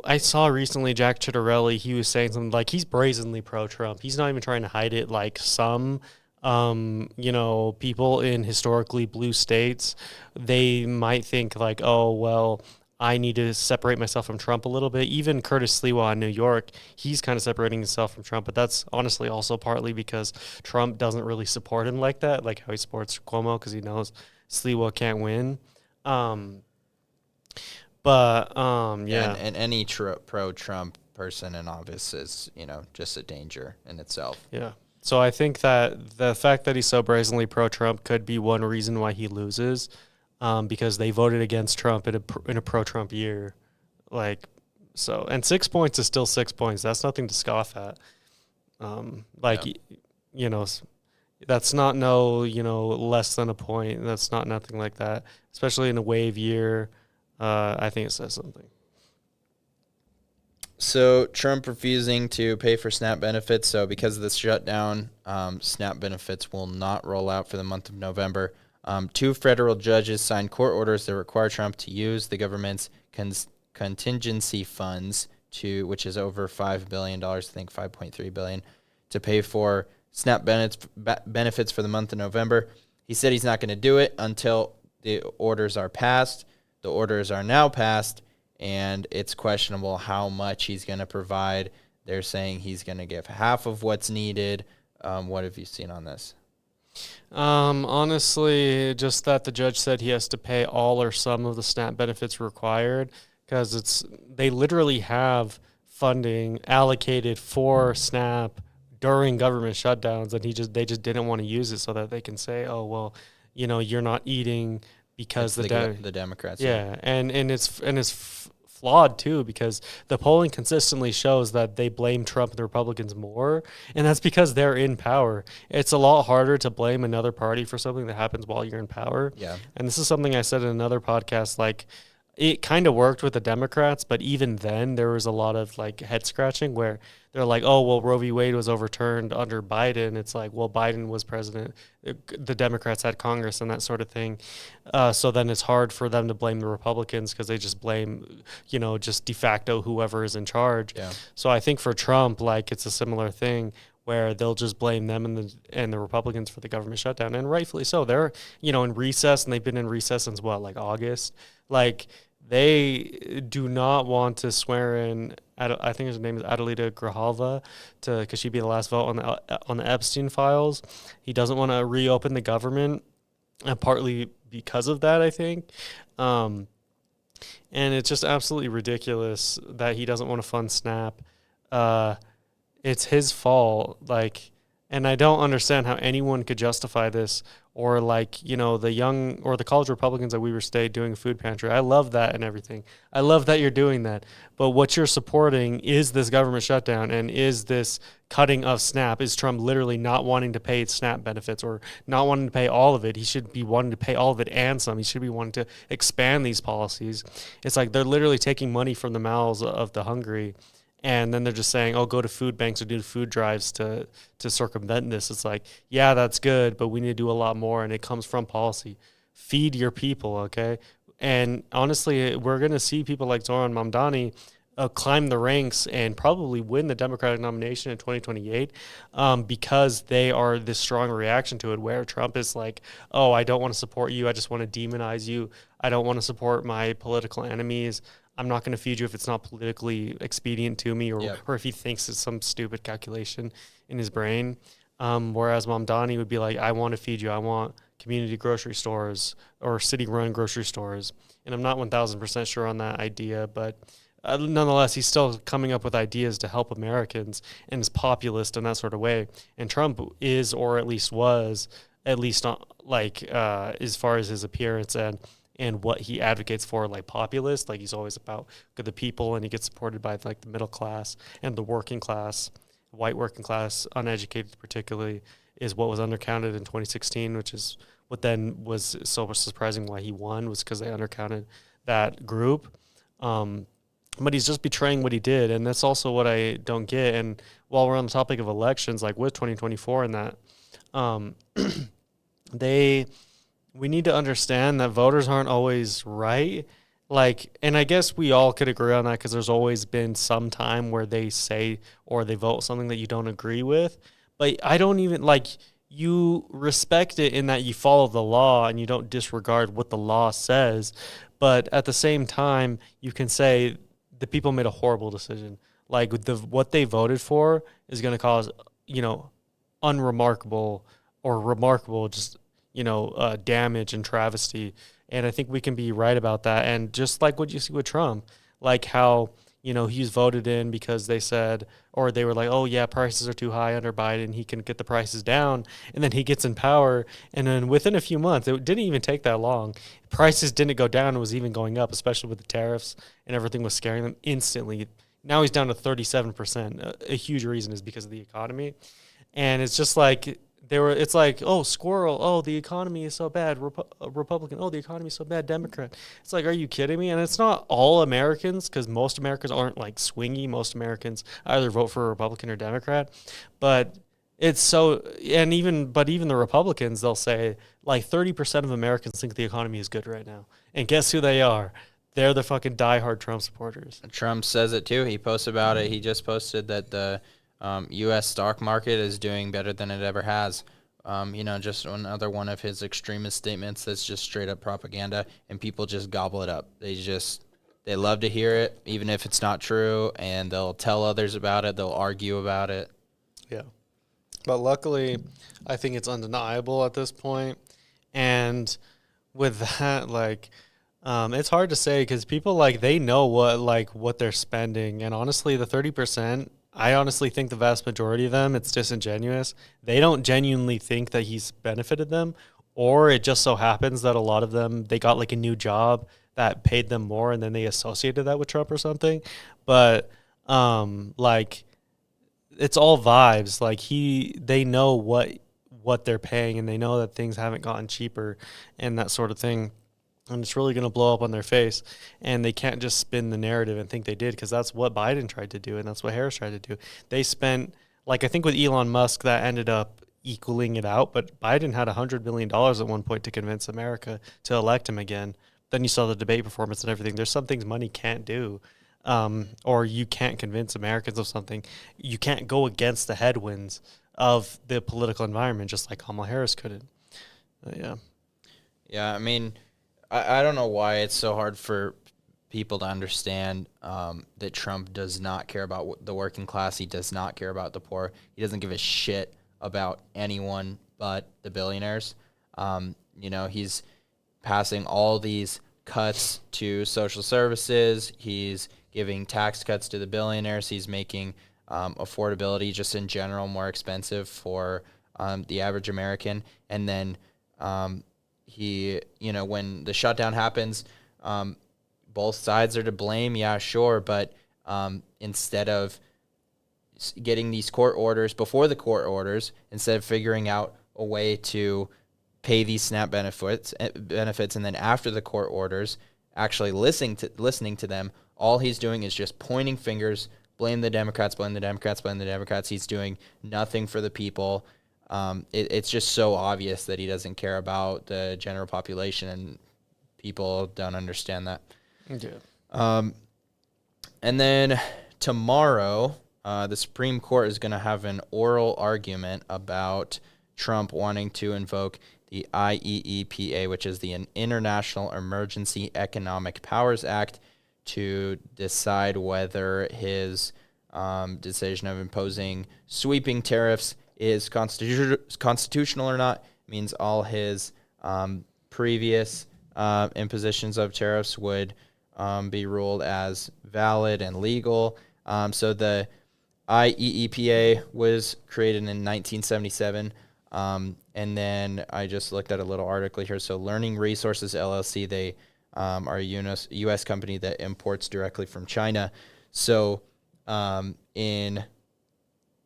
I saw recently Jack Ciattarelli, he was saying something like he's brazenly pro-Trump. He's not even trying to hide it like some, people in historically blue states. They might think like, oh, well, I need to separate myself from Trump a little bit. Even Curtis Sliwa in New York, he's kind of separating himself from Trump. But that's honestly also partly because Trump doesn't really support him like that, like how he supports Cuomo because he knows Sliwa can't win. Um, but Yeah, yeah, and any pro-Trump person in office is, just a danger in itself. yeah. So I think that the fact that he's so brazenly pro-Trump could be one reason why he loses, because they voted against Trump in a pro-Trump year, like so. And 6 points is still 6 points. That's nothing to scoff at. Like Yeah. you know, that's not no less than a point. That's not nothing like that. Especially in a wave year, I think it says something. So Trump refusing to pay for SNAP benefits. So because of this shutdown, SNAP benefits will not roll out for the month of November. Two federal judges signed court orders that require Trump to use the government's contingency funds which is over $5 billion, I think $5.3 billion, to pay for SNAP benefits for the month of November. He said he's not going to do it until the orders are passed. The orders are now passed, and it's questionable how much he's going to provide. They're saying he's going to give half of what's needed. What have you seen on this? Honestly, just that the judge said he has to pay all or some of the SNAP benefits required, because they literally have funding allocated for SNAP during government shutdowns, and they just didn't want to use it so that they can say, oh well, you're not eating because It's the Democrats. yeah, and it's flawed too, because the polling consistently shows that they blame Trump and the Republicans more, and that's because they're in power. It's a lot harder to blame another party for something that happens while you're in power. Yeah. And this is something I said in another podcast, like it kind of worked with the Democrats, but even then there was a lot of like head scratching where they're like, oh, well, Roe v. Wade was overturned under Biden. It's like, well, Biden was president. The Democrats had Congress and that sort of thing. So then it's hard for them to blame the Republicans because they just blame, just de facto whoever is in charge. Yeah. So I think for Trump, like it's a similar thing where they'll just blame them and the Republicans for the government shutdown. And rightfully so. They're, in recess, and they've been in recess since what, like August? Like they do not want to swear in, I think his name is Adelita Grijalva, because she'd be the last vote on the Epstein files. He doesn't want to reopen the government, partly because of that, I think. And it's just absolutely ridiculous that he doesn't want to fund SNAP. It's his fault, and I don't understand how anyone could justify this, or the young or the college Republicans at Weber State doing a food pantry. I love that and everything. I love that you're doing that. But what you're supporting is this government shutdown, and is this cutting of SNAP. Is Trump literally not wanting to pay SNAP benefits, or not wanting to pay all of it? He should be wanting to pay all of it and some. He should be wanting to expand these policies. It's like they're literally taking money from the mouths of the hungry, and then they're just saying, oh, go to food banks or do food drives to circumvent this. It's like, yeah, that's good, but we need to do a lot more, and it comes from policy. Feed your people, okay? And honestly, we're going to see people like Zoran Mamdani climb the ranks and probably win the Democratic nomination in 2028 because they are this strong reaction to it, where Trump is like, oh, I don't want to support you. I just want to demonize you. I don't want to support my political enemies. I'm not going to feed you if it's not politically expedient to me, or if he thinks it's some stupid calculation in his brain. Whereas Mamdani would be like, I want to feed you. I want community grocery stores or city-run grocery stores. And I'm not 1,000% sure on that idea, but nonetheless, he's still coming up with ideas to help Americans, and is populist in that sort of way. And Trump is, or at least was, at least as far as his appearance and what he advocates for, like populist, like he's always about the people, and he gets supported by like the middle class and the working class, white working class, uneducated particularly, is what was undercounted in 2016, which is what then was so surprising why he won, was because they undercounted that group. But he's just betraying what he did, and that's also what I don't get. And while we're on the topic of elections, like with 2024 and that, we need to understand that voters aren't always right. And I guess we all could agree on that, because there's always been some time where they say or they vote something that you don't agree with. But I don't even, you respect it in that you follow the law and you don't disregard what the law says. But at the same time, you can say the people made a horrible decision. What they voted for is going to cause, unremarkable or remarkable damage and travesty. And I think we can be right about that. And just like what you see with Trump, like how, he's voted in because they said, or they were like, oh yeah, prices are too high under Biden, he can get the prices down. And then he gets in power, and then within a few months, it didn't even take that long, prices didn't go down, it was even going up, especially with the tariffs, and everything was scaring them instantly. Now he's down to 37%. A huge reason is because of the economy. And it's just like, it's like, oh, squirrel, oh, the economy is so bad, Republican, oh, the economy is so bad, Democrat. It's like, are you kidding me? And it's not all Americans, because most Americans aren't swingy. Most Americans either vote for a Republican or Democrat. But it's so, but even the Republicans, they'll say 30% of Americans think the economy is good right now. And guess who they are? they're the fucking diehard Trump supporters. Trump says it too. He posts about it. He just posted that the U.S. stock market is doing better than it ever has. Just another one of his extremist statements that's just straight up propaganda, and people just gobble it up. They love to hear it, even if it's not true, and they'll tell others about it. They'll argue about it. Yeah. But luckily, I think it's undeniable at this point. And with that, like, it's hard to say because people, like, they know what they're spending. And honestly, the 30%, I honestly think the vast majority of them, it's disingenuous. They don't genuinely think that he's benefited them, or it just so happens that a lot of them, they got like a new job that paid them more and then they associated that with Trump or something. But like, it's all vibes. Like, they know what they're paying, and they know that things haven't gotten cheaper and that sort of thing. And it's really going to blow up on their face, and they can't just spin the narrative and think they did, because that's what Biden tried to do, and that's what Harris tried to do. They spent, like, I think with Elon Musk, that ended up equaling it out, but Biden had $100 million at one point to convince America to elect him again. Then you saw the debate performance and everything. There's some things money can't do, or you can't convince Americans of something. You can't go against the headwinds of the political environment, just like Kamala Harris couldn't. Yeah. Yeah, I mean, I don't know why it's so hard for people to understand that Trump does not care about the working class. He does not care about the poor. He doesn't give a shit about anyone but the billionaires. He's passing all these cuts to social services. He's giving tax cuts to the billionaires. He's making affordability just in general more expensive for the average American. And then when the shutdown happens, both sides are to blame. Yeah, sure. But instead of getting these court orders before the court orders, instead of figuring out a way to pay these SNAP benefits, and then after the court orders, actually listening to them, all he's doing is just pointing fingers, blame the Democrats, blame the Democrats, blame the Democrats. He's doing nothing for the people. It's just so obvious that he doesn't care about the general population, and people don't understand that. Yeah. And then tomorrow, the Supreme Court is going to have an oral argument about Trump wanting to invoke the IEEPA, which is the International Emergency Economic Powers Act, to decide whether his decision of imposing sweeping tariffs is constitutional or not. It means all his previous impositions of tariffs would be ruled as valid and legal. So the IEEPA was created in 1977. And then I just looked at a little article here. So Learning Resources LLC, they are a U.S. company that imports directly from China. So in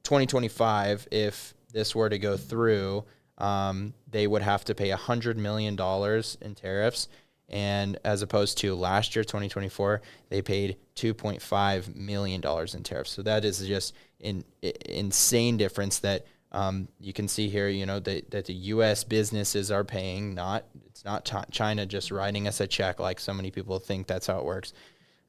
2025, if this were to go through, they would have to pay $100 million in tariffs. And as opposed to last year, 2024, they paid $2.5 million in tariffs. So that is just an insane difference that you can see here, that the U.S. businesses are paying. It's not China just writing us a check like so many people think that's how it works.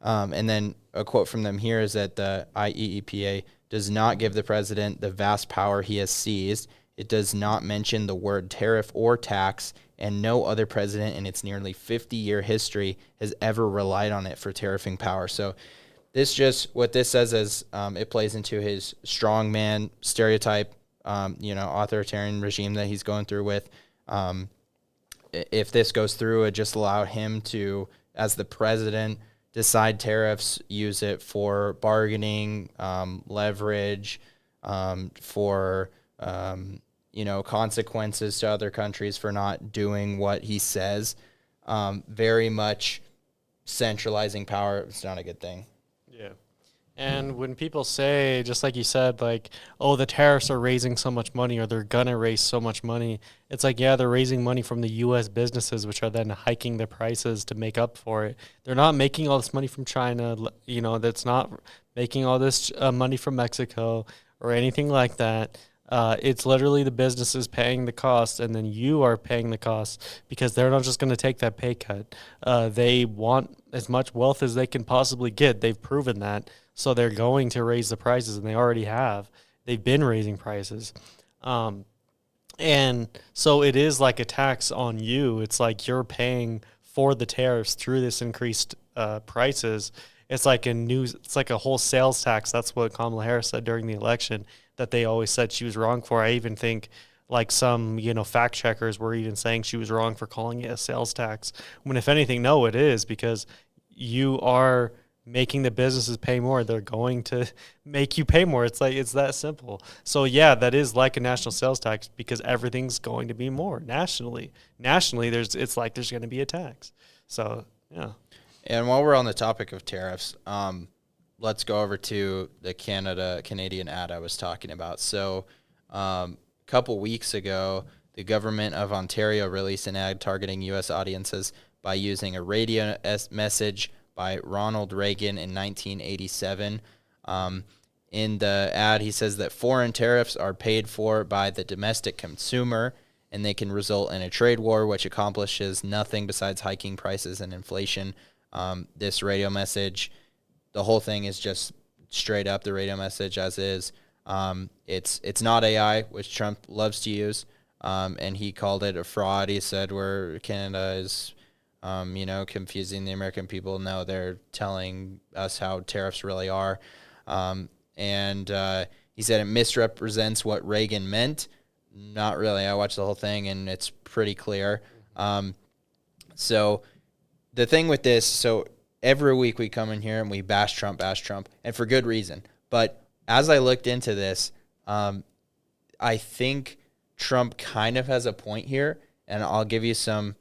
And then a quote from them here is that the IEEPA does not give the president the vast power he has seized. It does not mention the word tariff or tax, and no other president in its nearly 50-year history has ever relied on it for tariffing power. So what this says is it plays into his strongman stereotype, authoritarian regime that he's going through with. If this goes through, it just allowed him to, as the president, decide tariffs, use it for bargaining, leverage, for consequences to other countries for not doing what he says. Very much centralizing power. It's not a good thing. Yeah. And when people say, just like you said, like, oh, the tariffs are raising so much money, or they're going to raise so much money, it's like, yeah, they're raising money from the U.S. businesses, which are then hiking their prices to make up for it. They're not making all this money from China, that's not making all this money from Mexico or anything like that. It's literally the businesses paying the cost, and then you are paying the cost because they're not just going to take that pay cut. They want as much wealth as they can possibly get. They've proven that. So they're going to raise the prices, and they already have. They've been raising prices. Um, and so it is like a tax on you. It's like you're paying for the tariffs through this increased prices. It's like a whole sales tax. That's what Kamala Harris said during the election that they always said she was wrong for. I even think like some, fact checkers were even saying she was wrong for calling it a sales tax. When if anything, no, it is because you are making the businesses pay more. They're going to make you pay more. It's like it's that simple. So yeah, that is like a national sales tax because everything's going to be more nationally. Nationally, there's going to be a tax. So yeah. And while we're on the topic of tariffs, let's go over to the Canadian ad I was talking about. So a couple weeks ago, the government of Ontario released an ad targeting U.S. audiences by using a radio message by Ronald Reagan in 1987. In the ad, he says that foreign tariffs are paid for by the domestic consumer, and they can result in a trade war, which accomplishes nothing besides hiking prices and inflation. This radio message, the whole thing is just straight up the radio message as is. It's not AI, which Trump loves to use, and he called it a fraud. He said where Canada is, confusing the American people. No, they're telling us how tariffs really are. And he said it misrepresents what Reagan meant. Not really. I watched the whole thing, and it's pretty clear. So the thing with this, so every week we come in here and we bash Trump, and for good reason. But as I looked into this, I think Trump kind of has a point here, and I'll give you some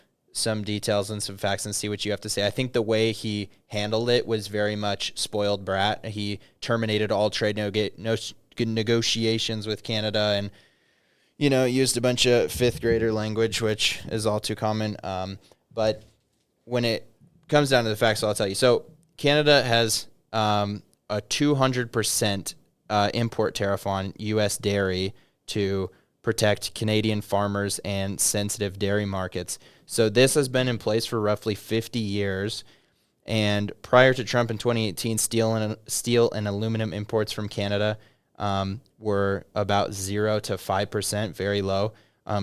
details and some facts and see what you have to say. I think the way he handled it was very much spoiled brat. He terminated all trade negotiations with Canada and, used a bunch of fifth grader language, which is all too common. But when it comes down to the facts, I'll tell you. So Canada has a 200% import tariff on U.S. dairy to protect Canadian farmers and sensitive dairy markets. So this has been in place for roughly 50 years. And prior to Trump in 2018, steel and aluminum imports from Canada were about 0 to 5%, very low.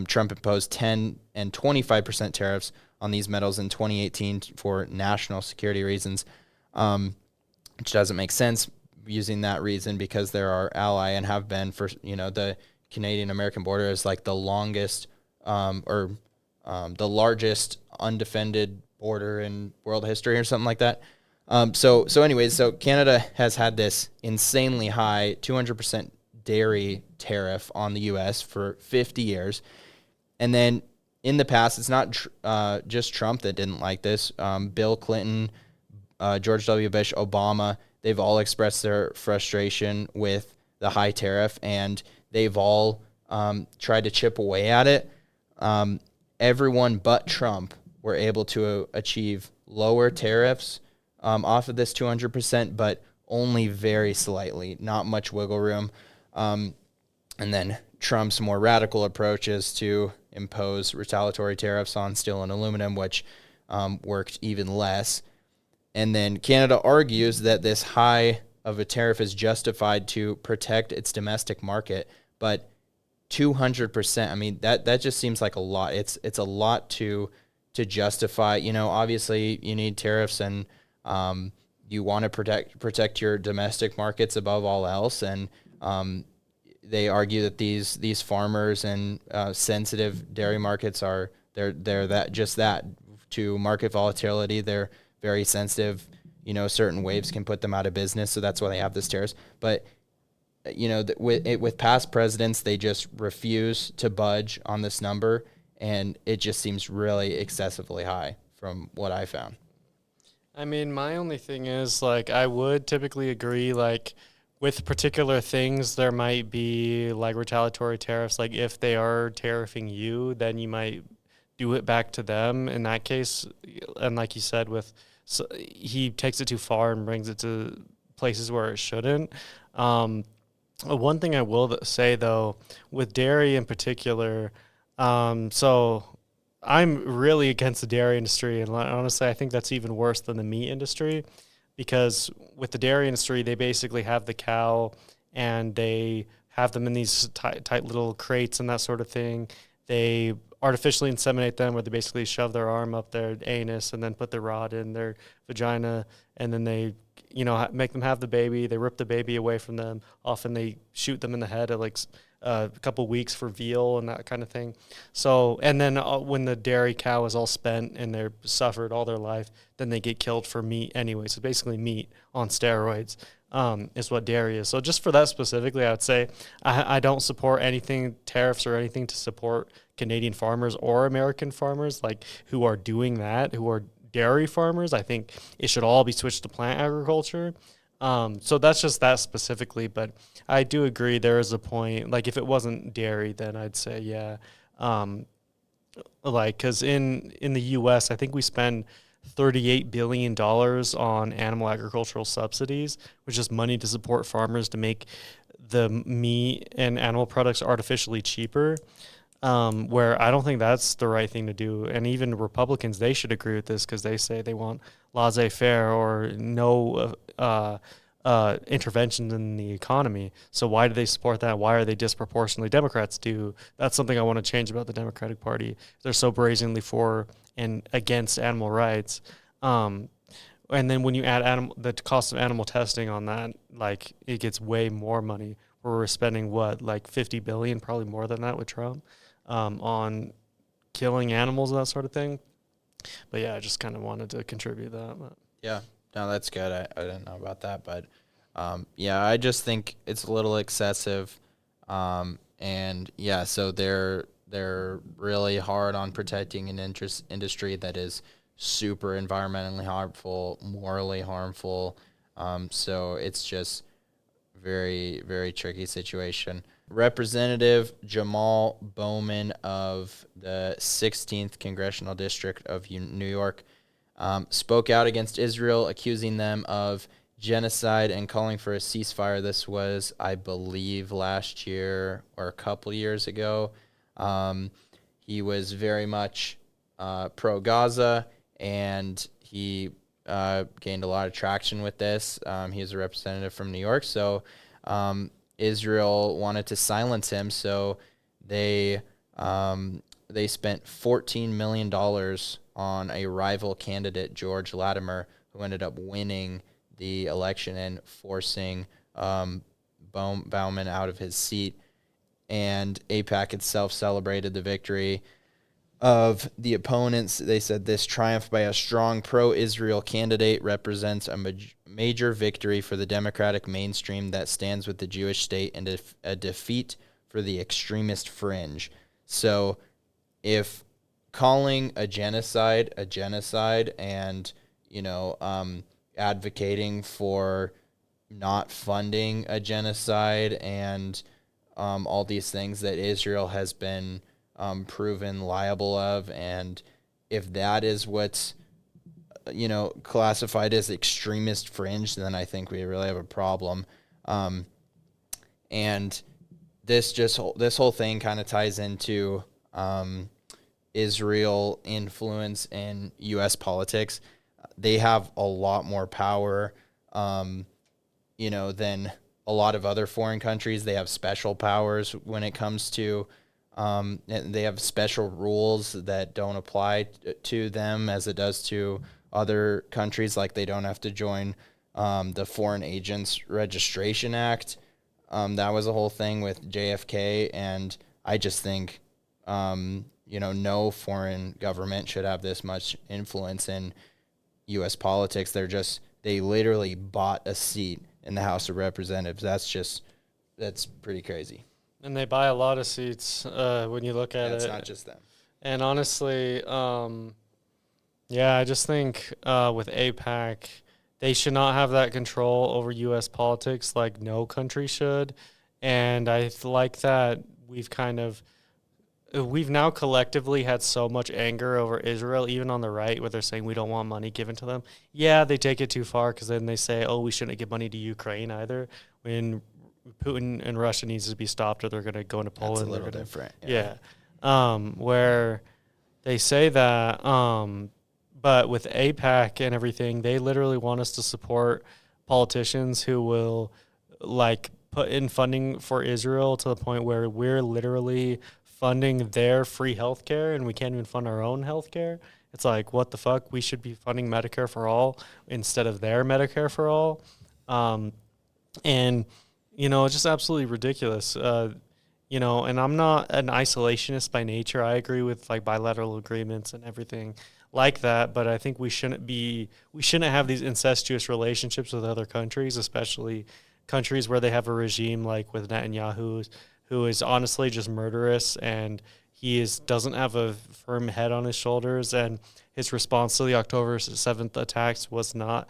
Trump imposed 10 and 25% tariffs on these metals in 2018 for national security reasons, which doesn't make sense using that reason because they're our ally and have been for, the Canadian-American border is like the longest the largest undefended border in world history or something like that. So Canada has had this insanely high 200% dairy tariff on the U.S. for 50 years. And then in the past, it's not just Trump that didn't like this. Bill Clinton, George W. Bush, Obama, they've all expressed their frustration with the high tariff, and they've all tried to chip away at it. Everyone but Trump were able to achieve lower tariffs off of this 200%, but only very slightly, not much wiggle room. And then Trump's more radical approach is to impose retaliatory tariffs on steel and aluminum, which worked even less. And then Canada argues that this high of a tariff is justified to protect its domestic market, but 200%, I mean, that just seems like a lot. It's a lot to justify. Obviously you need tariffs and you want to protect your domestic markets above all else. And they argue that these farmers and sensitive dairy markets they're that to market volatility. They're very sensitive. Certain waves can put them out of business, so that's why they have this tariffs. But with past presidents, they just refuse to budge on this number, and it just seems really excessively high from what I found. I mean, my only thing is, I would typically agree, with particular things, there might be, retaliatory tariffs. If they are tariffing you, then you might do it back to them in that case. And like you said, he takes it too far and brings it to places where it shouldn't. One thing I will say, though, with dairy in particular, so I'm really against the dairy industry, and honestly, I think that's even worse than the meat industry, because with the dairy industry, they basically have the cow, and they have them in these tight little crates and that sort of thing. They artificially inseminate them, where they basically shove their arm up their anus and then put the rod in their vagina, and then they, make them have the baby. They rip the baby away from them. Often they shoot them in the head at like a couple weeks for veal and that kind of thing. So, and then when the dairy cow is all spent and they're suffered all their life, then they get killed for meat anyway. So basically, meat on steroids is what dairy is. So just for that specifically, I would say I don't support anything tariffs or anything to support Canadian farmers or American farmers like who are doing that, who are dairy farmers. I think it should all be switched to plant agriculture. So that's just that specifically, but I do agree there is a point. Like if it wasn't dairy, then I'd say yeah. Um, like because in the U.S., I think we spend $38 billion on animal agricultural subsidies, which is money to support farmers to make the meat and animal products artificially cheaper. Where I don't think that's the right thing to do. And even Republicans, they should agree with this because they say they want laissez-faire or no intervention in the economy. So why do they support that? Why are they disproportionately? Democrats do. That's something I want to change about the Democratic Party. They're so brazenly for and against animal rights. And then when you add the cost of animal testing on that, like it gets way more money. We're spending what, like 50 billion, probably more than that with Trump, on killing animals and that sort of thing. But yeah, I just kind of wanted to contribute that. But. Yeah, no, that's good. I didn't know about that, but yeah, I just think it's a little excessive. And yeah, so they're really hard on protecting an industry that is super environmentally harmful, morally harmful. So it's just very, very tricky situation. Representative Jamal Bowman of the 16th Congressional District of New York spoke out against Israel, accusing them of genocide and calling for a ceasefire. This was, I believe, last year or a couple years ago. He was very much pro-Gaza, and he gained a lot of traction with this. He is a representative from New York, so Israel wanted to silence him, so they spent $14 million on a rival candidate, George Latimer, who ended up winning the election and forcing Bauman out of his seat. And AIPAC itself celebrated the victory of the opponents. They said this triumph by a strong pro-Israel candidate represents a major victory for the Democratic mainstream that stands with the Jewish state and a defeat for the extremist fringe. So if calling a genocide and, advocating for not funding a genocide and all these things that Israel has been proven liable of, and if that is what's classified as extremist fringe, then I think we really have a problem. And this whole thing kind of ties into Israel influence in U.S. politics. They have a lot more power, than a lot of other foreign countries. They have special powers when it comes to, and they have special rules that don't apply to them as it does to other countries. Like they don't have to join the Foreign Agents Registration Act. That was a whole thing with JFK, and I just think, no foreign government should have this much influence in U.S. politics. They literally bought a seat in the House of Representatives. That's pretty crazy. And they buy a lot of seats when you look at it. It's not just them. And honestly, I just think with AIPAC, they should not have that control over U.S. politics like no country should. And I like that we've now collectively had so much anger over Israel, even on the right, where they're saying we don't want money given to them. Yeah, they take it too far because then they say, oh, we shouldn't give money to Ukraine either, when Putin and Russia needs to be stopped or they're going to go into Poland. That's a little different. Yeah. Where They say that, but with APAC and everything, they literally want us to support politicians who will like put in funding for Israel to the point where we're literally funding their free healthcare and we can't even fund our own healthcare. It's like, what the fuck? We should be funding Medicare for all instead of their Medicare for all. Um, and it's just absolutely ridiculous. And I'm not an isolationist by nature. I agree with like bilateral agreements and everything like that, but I think we shouldn't have these incestuous relationships with other countries, especially countries where they have a regime like with Netanyahu, who is honestly just murderous, and doesn't have a firm head on his shoulders, and his response to the October 7th attacks was not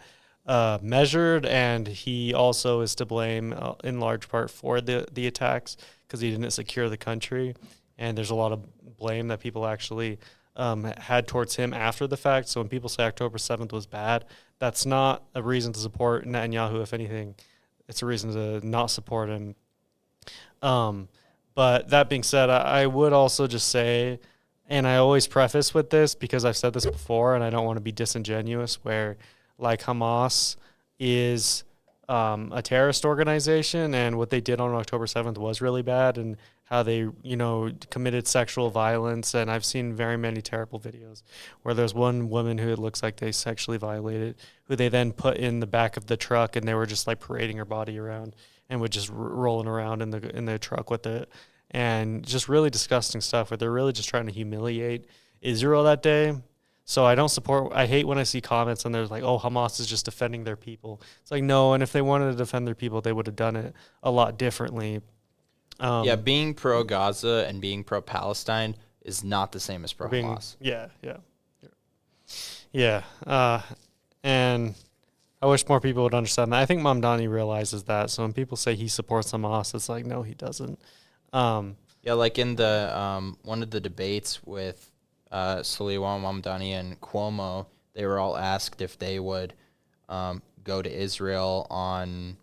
measured, and he also is to blame in large part for the attacks because he didn't secure the country. And there's a lot of blame that people actually had towards him after the fact. So when people say October 7th was bad, that's not a reason to support Netanyahu. If anything, it's a reason to not support him. Um, but that being said, I would also just say, and I always preface with this because I've said this before and I don't want to be disingenuous, where like Hamas is a terrorist organization, and what they did on October 7th was really bad, and how they, committed sexual violence. And I've seen very many terrible videos where there's one woman who it looks like they sexually violated, who they then put in the back of the truck, and they were just like parading her body around and would just rolling around in the truck with it, and just really disgusting stuff where they're really just trying to humiliate Israel that day. So I don't support. I hate when I see comments and there's like, "Oh, Hamas is just defending their people." It's like, no. And if they wanted to defend their people, they would have done it a lot differently. Yeah, Um, being pro Gaza and being pro Palestine is not the same as pro being Hamas. yeah, yeah, yeah. And I wish more people would understand that. I think Mamdani realizes that. So when people say he supports Hamas, it's like, no, he doesn't. Um, Yeah, like in the one of the debates with Saliwa Mamdani and Cuomo, they were all asked if they would go to Israel on,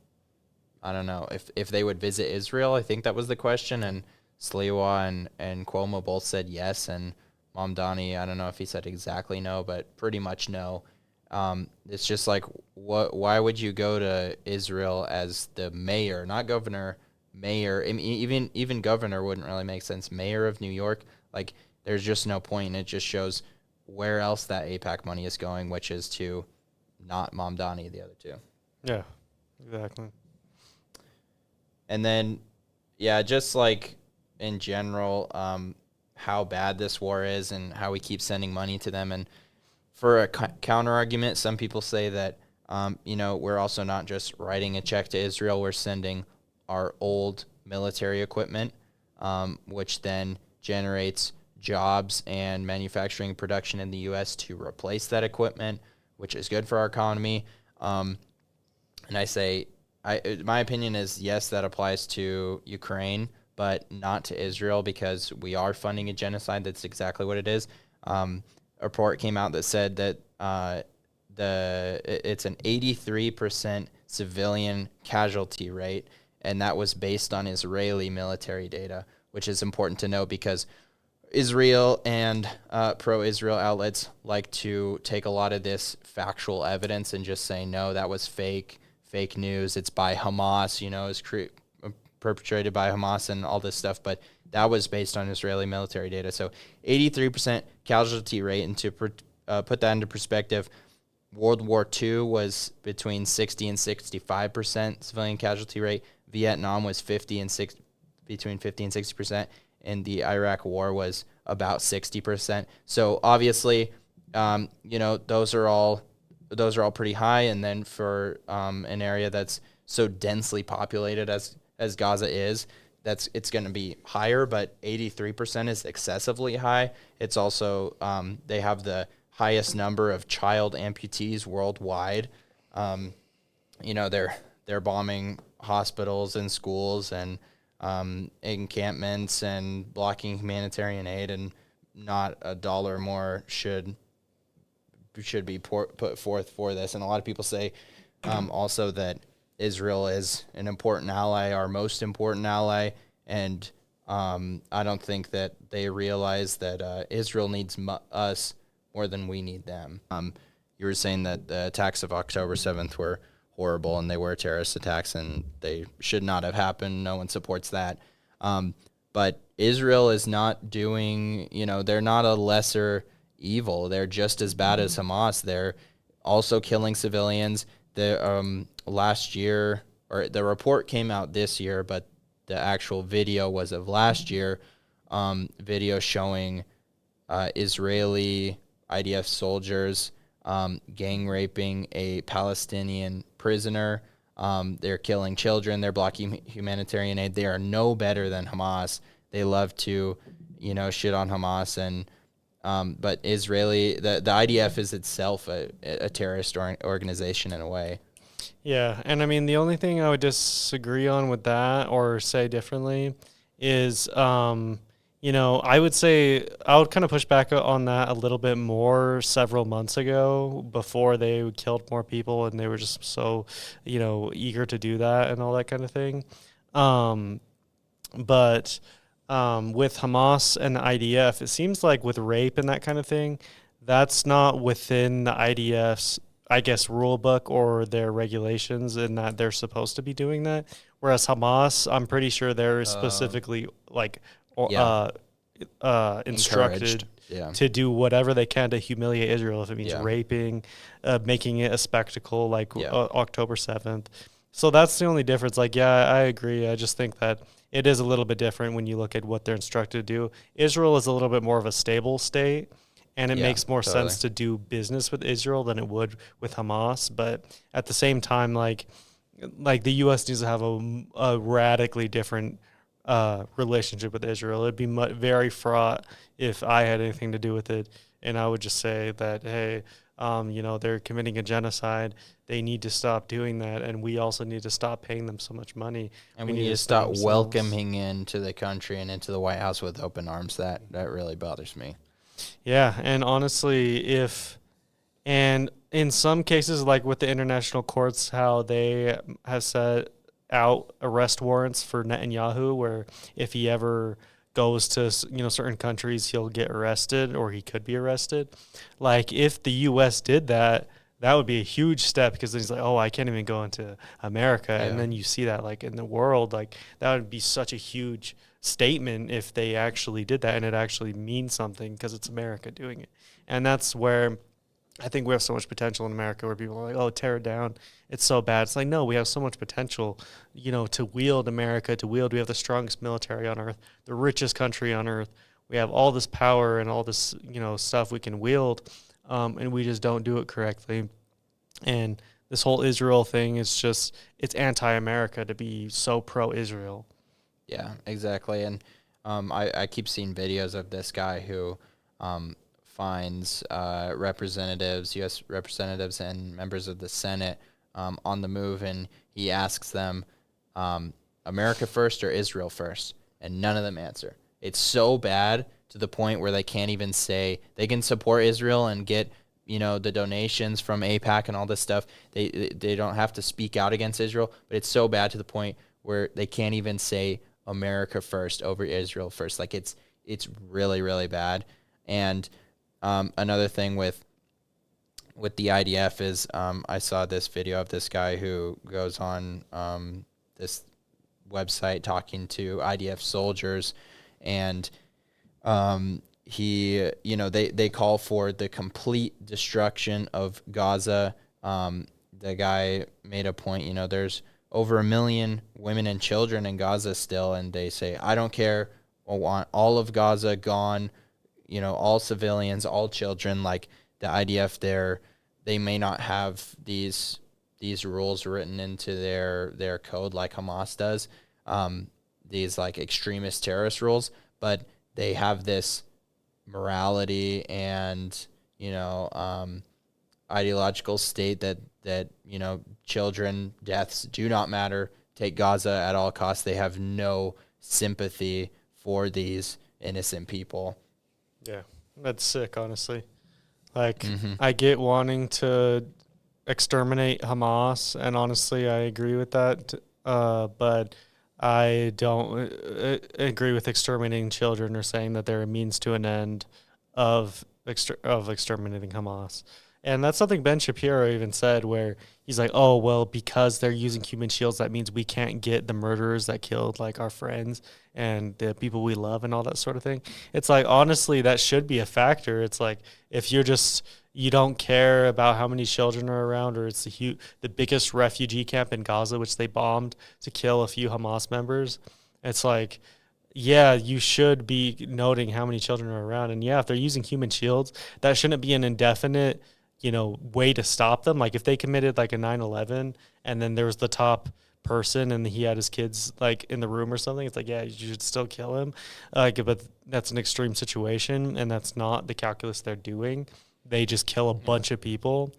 I don't know, if they would visit Israel. I think that was the question, and Saliwa and Cuomo both said yes, and Mamdani, I don't know if he said exactly no, but pretty much no. It's just like, what? Why would you go to Israel as the mayor, not governor? Mayor, I mean, even governor wouldn't really make sense. Mayor of New York, like, there's just no point. It just shows where else that APAC money is going, which is to not Mamdani, the other two. yeah, exactly. And then, yeah, just like in general, how bad this war is and how we keep sending money to them. And for a counter argument, some people say that, we're also not just writing a check to Israel, we're sending our old military equipment, which then generates jobs and manufacturing production in the U.S. to replace that equipment, which is good for our economy. And I say, my opinion is yes, that applies to Ukraine, but not to Israel because we are funding a genocide. That's exactly what it is. A report came out that said that it's an 83% civilian casualty rate, and that was based on Israeli military data, which is important to know because Israel and pro-Israel outlets like to take a lot of this factual evidence and just say, no, that was fake news. It's by Hamas, it's perpetrated by Hamas and all this stuff. But that was based on Israeli military data. So 83% casualty rate. And to put that into perspective, World War II was between 60 and 65% civilian casualty rate. Vietnam was between 50 and 60%. And the Iraq War was about 60%. So obviously, those are all pretty high. And then for an area that's so densely populated as Gaza is, it's going to be higher. But 83% is excessively high. It's also they have the highest number of child amputees worldwide. They're bombing hospitals and schools and encampments and blocking humanitarian aid, and not a dollar more should be put forth for this. And a lot of people say also that Israel is an important ally, our most important ally, and I don't think that they realize that Israel needs us more than we need them. You were saying that the attacks of October 7th were horrible and they were terrorist attacks and they should not have happened. No one supports that. But Israel is not doing, they're not a lesser evil. They're just as bad as Hamas. They're also killing civilians. Last year, or the report came out this year, but the actual video was of last year. Video showing Israeli IDF soldiers gang raping a Palestinian prisoner. They're killing children. They're blocking humanitarian aid. They are no better than Hamas. They love to, shit on Hamas. But the IDF is itself a terrorist organization in a way. Yeah, and I mean the only thing I would disagree on with that or say differently is, I would say I would kind of push back on that a little bit more several months ago before they killed more people and they were just so, eager to do that and all that kind of thing. But with Hamas and the IDF, it seems like with rape and that kind of thing, that's not within the IDF's, I guess, rule book or their regulations, and that they're supposed to be doing that. Whereas Hamas, I'm pretty sure they're specifically like Yeah. instructed Yeah. to do whatever they can to humiliate Israel, if it means Yeah. raping, making it a spectacle like Yeah. October 7th. So that's the only difference. Like, yeah, I agree. I just think that it is a little bit different when you look at what they're instructed to do. Israel is a little bit more of a stable state, and it Yeah, makes more totally. sense to do business with Israel than it would with Hamas. But at the same time, like the U.S. needs to have a radically different relationship with Israel. It'd be very fraught if I had anything to do with it, and I would just say that, hey, they're committing a genocide. They need to stop doing that, and we also need to stop paying them so much money. And we need to stop welcoming into the country and into the White House with open arms. That really bothers me. Yeah, and honestly, and in some cases, like with the international courts, how they have set out arrest warrants for Netanyahu, where if he ever goes to certain countries, he'll get arrested or he could be arrested. Like if the U.S. did that, that would be a huge step because then he's like, oh, I can't even go into America, Yeah. and then you see that like in the world, like that would be such a huge statement if they actually did that, and it actually means something because it's America doing it, and that's where I think we have so much potential in America where people are like, oh, tear it down. It's so bad. It's like, no, we have so much potential, to wield America, we have the strongest military on earth, the richest country on earth. We have all this power and all this, stuff we can wield, and we just don't do it correctly. And this whole Israel thing is just, it's anti-America to be so pro-Israel. Yeah, exactly. And I keep seeing videos of this guy who finds representatives, U.S. representatives and members of the Senate on the move, and he asks them, America first or Israel first? And none of them answer. It's so bad to the point where they can't even say they can support Israel and get the donations from AIPAC and all this stuff. They don't have to speak out against Israel, but it's so bad to the point where they can't even say America first over Israel first. Like it's really, really bad. And another thing with the IDF is I saw this video of this guy who goes on this website talking to IDF soldiers, and they call for the complete destruction of Gaza. The guy made a point, there's over 1 million women and children in Gaza still, and they say, I don't care, I want all of Gaza gone, all civilians, all children. Like the IDF, they may not have these rules written into their code like Hamas does, these like extremist terrorist rules, but they have this morality and ideological state that children deaths do not matter. Take Gaza at all costs. They have no sympathy for these innocent people. Yeah, that's sick, honestly. Like, I get wanting to exterminate Hamas, and honestly, I agree with that. But I don't agree with exterminating children or saying that they're a means to an end of exterminating Hamas. And that's something Ben Shapiro even said, where he's like, "Oh well, because they're using human shields, that means we can't get the murderers that killed like our friends and the people we love and all that sort of thing." It's like honestly, that should be a factor. It's like if you don't care about how many children are around, or it's the biggest refugee camp in Gaza, which they bombed to kill a few Hamas members. It's like, yeah, you should be noting how many children are around. And yeah, if they're using human shields, that shouldn't be an indefinite, way to stop them. Like if they committed like a 9/11 and then there was the top person and he had his kids like in the room or something, it's like, yeah, you should still kill him. But that's an extreme situation and that's not the calculus they're doing. They just kill a bunch of people.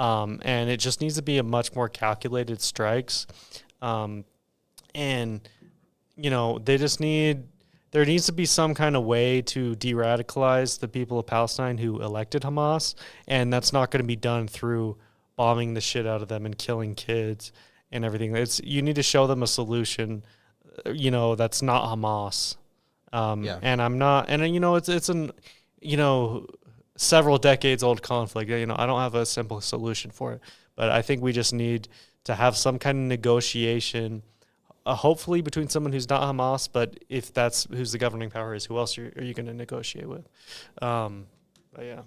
And it just needs to be a much more calculated strikes. And they just there needs to be some kind of way to de-radicalize the people of Palestine who elected Hamas, and that's not going to be done through bombing the shit out of them and killing kids and everything. You need to show them a solution, that's not Hamas. Yeah. And I'm not, and it's an, you know, several decades old conflict. I don't have a simple solution for it, but I think we just need to have some kind of negotiation, hopefully between someone who's not Hamas, but if that's who's the governing power is, who else are you going to negotiate with? But yeah.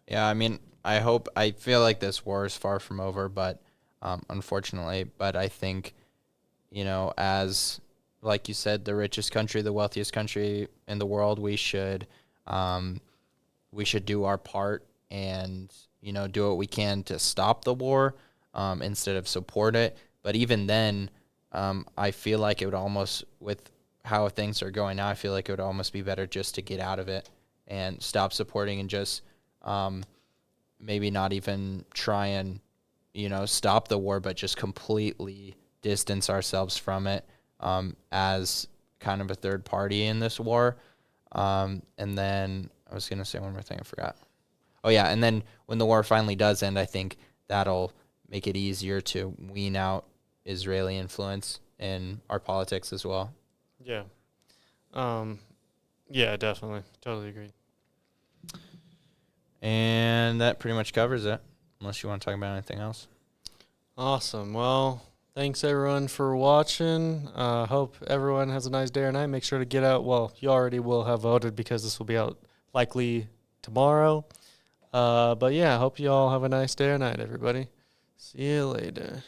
Yeah, I mean, I feel like this war is far from over, but unfortunately, but I think, as like you said, the richest country, the wealthiest country in the world, we should do our part and, do what we can to stop the war instead of support it. But even then, I feel like it would almost, with how things are going now, I feel like it would almost be better just to get out of it and stop supporting and just maybe not even try and, stop the war, but just completely distance ourselves from it as kind of a third party in this war. And then I was going to say one more thing. I forgot. Oh, yeah. And then when the war finally does end, I think that'll make it easier to wean out Israeli influence in our politics as well. Yeah. Yeah, definitely. Totally agree. And that pretty much covers it, unless you want to talk about anything else. Awesome. Well, thanks everyone for watching. Hope everyone has a nice day or night. Make sure to get out. Well, you already will have voted because this will be out likely tomorrow. But yeah, hope you all have a nice day or night, everybody. See you later.